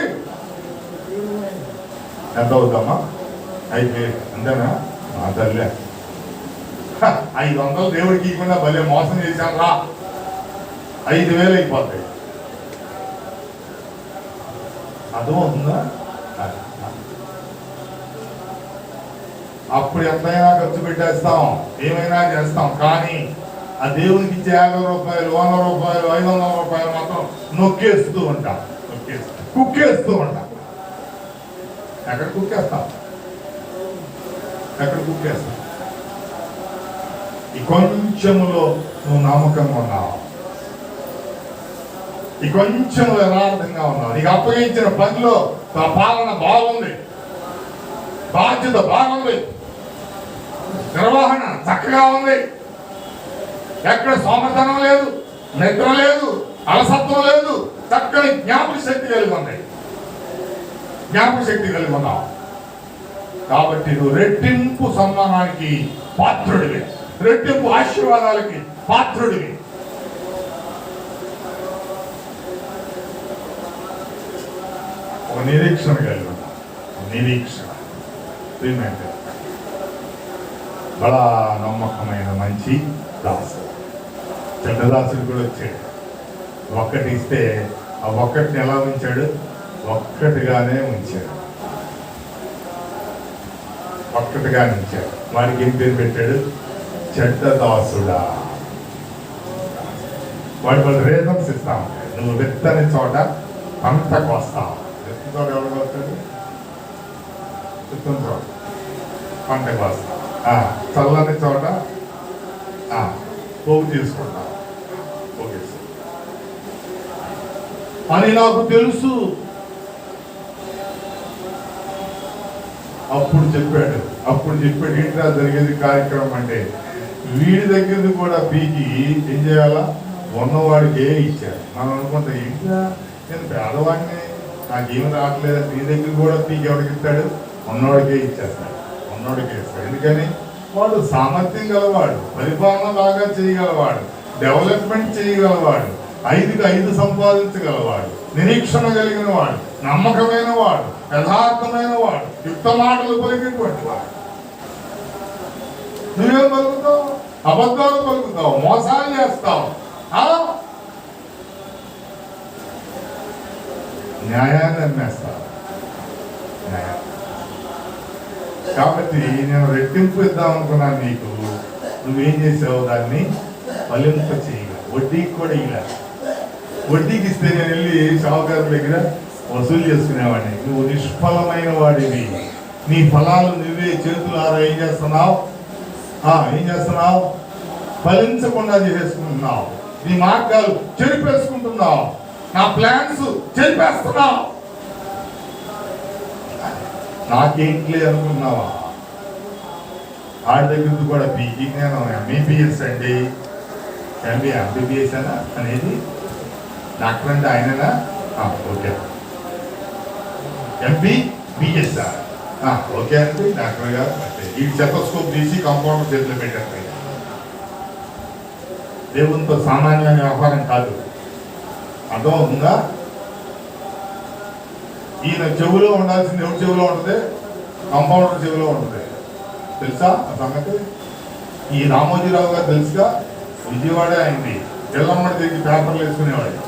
ఎంత అవుద్దమ్మా? 5,000 అంతేనా? మా తల్లే 500 దేవుడికి ఇవ్వకుండా భలే మోసం చేశాను రా, 5,000 అయిపోతాయి. అర్థమవుతుందా? అప్పుడు ఎంతైనా ఖర్చు పెట్టేస్తాం, ఏమైనా చేస్తాం. కానీ ఆ దేవునికి ఇచ్చే 50 రూపాయలు, 100 రూపాయలు, 500 రూపాయలు మాత్రం నొక్కేస్తూ ఉంటాం, కుక్కేస్తూ ఉంటాం. ఎక్కడ కుక్కేస్తాం? ఎక్కడ కుక్కేస్తాం? ఈ కొంచెములో నువ్వు నమ్మకంగా ఉన్నావు, ఈ కొంచెం యథార్థంగా ఉన్నావు, నీకు అప్పగించిన పనిలో పాలన బాగుంది, బాధ్యత బాగుంది, నిర్వహణ చక్కగా ఉంది, ఎక్కడ సోమతనం లేదు, నిద్ర లేదు, అలసత్వం లేదు, చక్కని జ్ఞాపక శక్తి కలిగి ఉంది, జ్ఞాపక శక్తి కలిగి ఉన్నావు. కాబట్టి నువ్వు రెట్టింపు సన్మానానికి పాత్రుడివి, రెట్టింపు ఆశీర్వాదాలకి పాత్రుడివి. ఒక నిరీక్షణ కలిగి ఉన్నావు, నిరీక్షణ. బడా నమ్మకమైన మంచి దాసు. చెడ్డదాసుడు కూడా వచ్చాడు. ఒక్కటి ఇస్తే ఆ ఒక్కటిని ఎలా ఉంచాడు? ఒక్కటిగానే ఉంచాడు, ఒక్కటిగానే ఉంచాడు. వాడికి ఏం పేరు పెట్టాడు? చెడ్డదాసుడా. వాళ్ళు రీజన్స్ ఇస్తా ఉంటాయి. నువ్వు విత్తని చోట పంటకు వస్తావు. విత్తని చోట ఎవరికి వస్తాడు? విత్తని చోట పంటకు వస్తావు. చల్లని చోట పోగు తీసుకుంటావు. ఓకే అని నాకు తెలుసు. అప్పుడు చెప్పాడు ఏంట్రా జరిగేది కార్యక్రమం అంటే, వీడి దగ్గర కూడా పీకి ఏం చేయాలా, ఉన్నవాడికే ఇచ్చారు. మనం అనుకుంటే ఇంకా నేను పేదవాడిని, నాకేం రావట్లేదు, నీ దగ్గర కూడా పీకి ఎవరికి ఇస్తాడు, ఉన్నవాడికే ఇచ్చేస్తాడు, ఉన్నవాడికే ఇస్తాడు. ఎందుకని వాడు సామర్థ్యం గలవాడు, పరిపాలన బాగా చేయగలవాడు, డెవలప్మెంట్ చేయగలవాడు, 5కి 5 సంపాదించగలవాడు, నిరీక్షణ కలిగిన వాడు, నమ్మకమైన వాడు, యథార్థమైన వాడు, యుక్త మాటలు పలికినటువంటి వాడు. నువ్వేం పలుకుతావు? అబద్ధాలు పలుకుతావు, మోసాలు చేస్తావు, న్యాయాన్ని అమ్మేస్తావు. న్యాయం కాబట్టి నేను రెట్టింపు ఇద్దాం అనుకున్నాను నీకు, నువ్వేం చేసావు, దాన్ని ఫలింప చేయగా, వడ్డీకి కూడా ఇలా. వడ్డీకి ఇస్తే నేను వెళ్ళి షావుకారు దగ్గర వసూలు చేసుకునేవాడిని. నువ్వు నిష్ఫలమైన వాడివి, నీ ఫలాలు నువ్వే చేతులారా ఏం చేస్తున్నావు, ఫలించకుండా చేసేసుకుంటున్నావు, నీ మార్గాలు చెరిపేసుకుంటున్నావు, నా ప్లాన్స్ చెరిపేస్తున్నావు. నాకేంట్లే అనుకున్నావా? ఆడి దగ్గర కూడా పీజీ, నేను ఎంబీబీఎస్ అండి, ఎంబీబీఎస్ అనా అనేది, డాక్టర్ అంటే ఆయననా? ఓకే, ఎంబీబీఎస్ ఓకే అండి, డాక్టర్ గారు అంటే ఈ చెత్తస్కోప్ తీసి కంపౌండర్ చేతిలో పెట్టారు. దేవునితో సామాన్యమైన వ్యవహారం కాదు, అర్థమవుతుందా? ఈయన చెవులో ఉండాల్సింది ఎవరి చెవులో ఉంటుంది? కంపౌండర్ చెవులో ఉంటుంది. తెలుసా ఆ సంగతి? ఈ రామోజీరావు గారు తెలుసుగా, విజయవాడ అయింది, ఎల్లమ్మడి తిరిగి పేపర్లు వేసుకునేవాడు.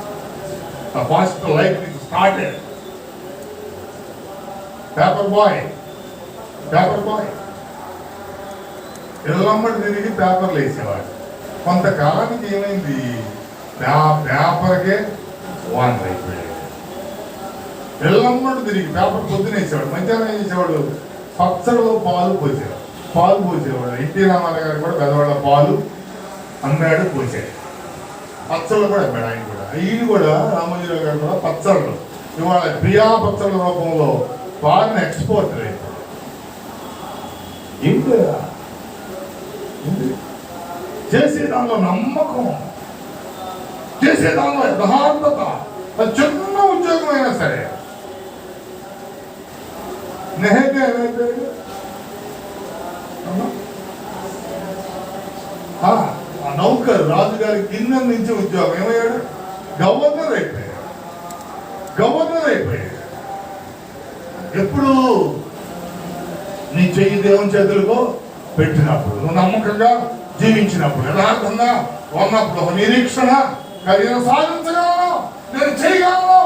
First life started paper boy, ఎల్లమ్మడి తిరిగి పేపర్లు వేసేవాడు. కొంతకాలానికి ఏమైంది, పేపర్కే ఓనర్ అయిపోయాడు. ఎల్లమ్మడి తిరిగి పేపర్ పొద్దునేసేవాడు, మధ్యాహ్నం ఏం చేసేవాడు, పచ్చడిలో పాలు పోసేవాడు. ఎన్టీ రామారావు గారు కూడా పెద్దవాళ్ళ పాలు అమ్మాడు, పోసాడు. పచ్చళ్ళు కూడా అమ్మాడు ఆయన కూడా. ఈయన కూడా రామోజీరావు గారు కూడా పచ్చళ్ళు, ఇవాళ ప్రియా పచ్చళ్ళ రూపంలో పాలను ఎక్స్పోర్ట్ అయిపోయాడు. ఏంటి చేసేదానిలో నమ్మకం, చేసేదానిలో యథార్థత, అది చిన్న ఉద్యోగం అయినా సరే. నెహమ్యా ఏమైపోయాడు? ఆ నౌకర్ రాజుగారి కింద నుంచి ఉద్యోగం ఏమయ్యాడు? గవర్నర్ అయిపోయాడు. ఎప్పుడు నీ చెయ్యి దేవుని చేతులకు పెట్టినప్పుడు, నువ్వు నమ్మకంగా జీవించినప్పుడు, యథార్థంగా ఉన్నప్పుడు, నిరీక్షణ కలిగిన సాధించగలను, నేను చేయగలను.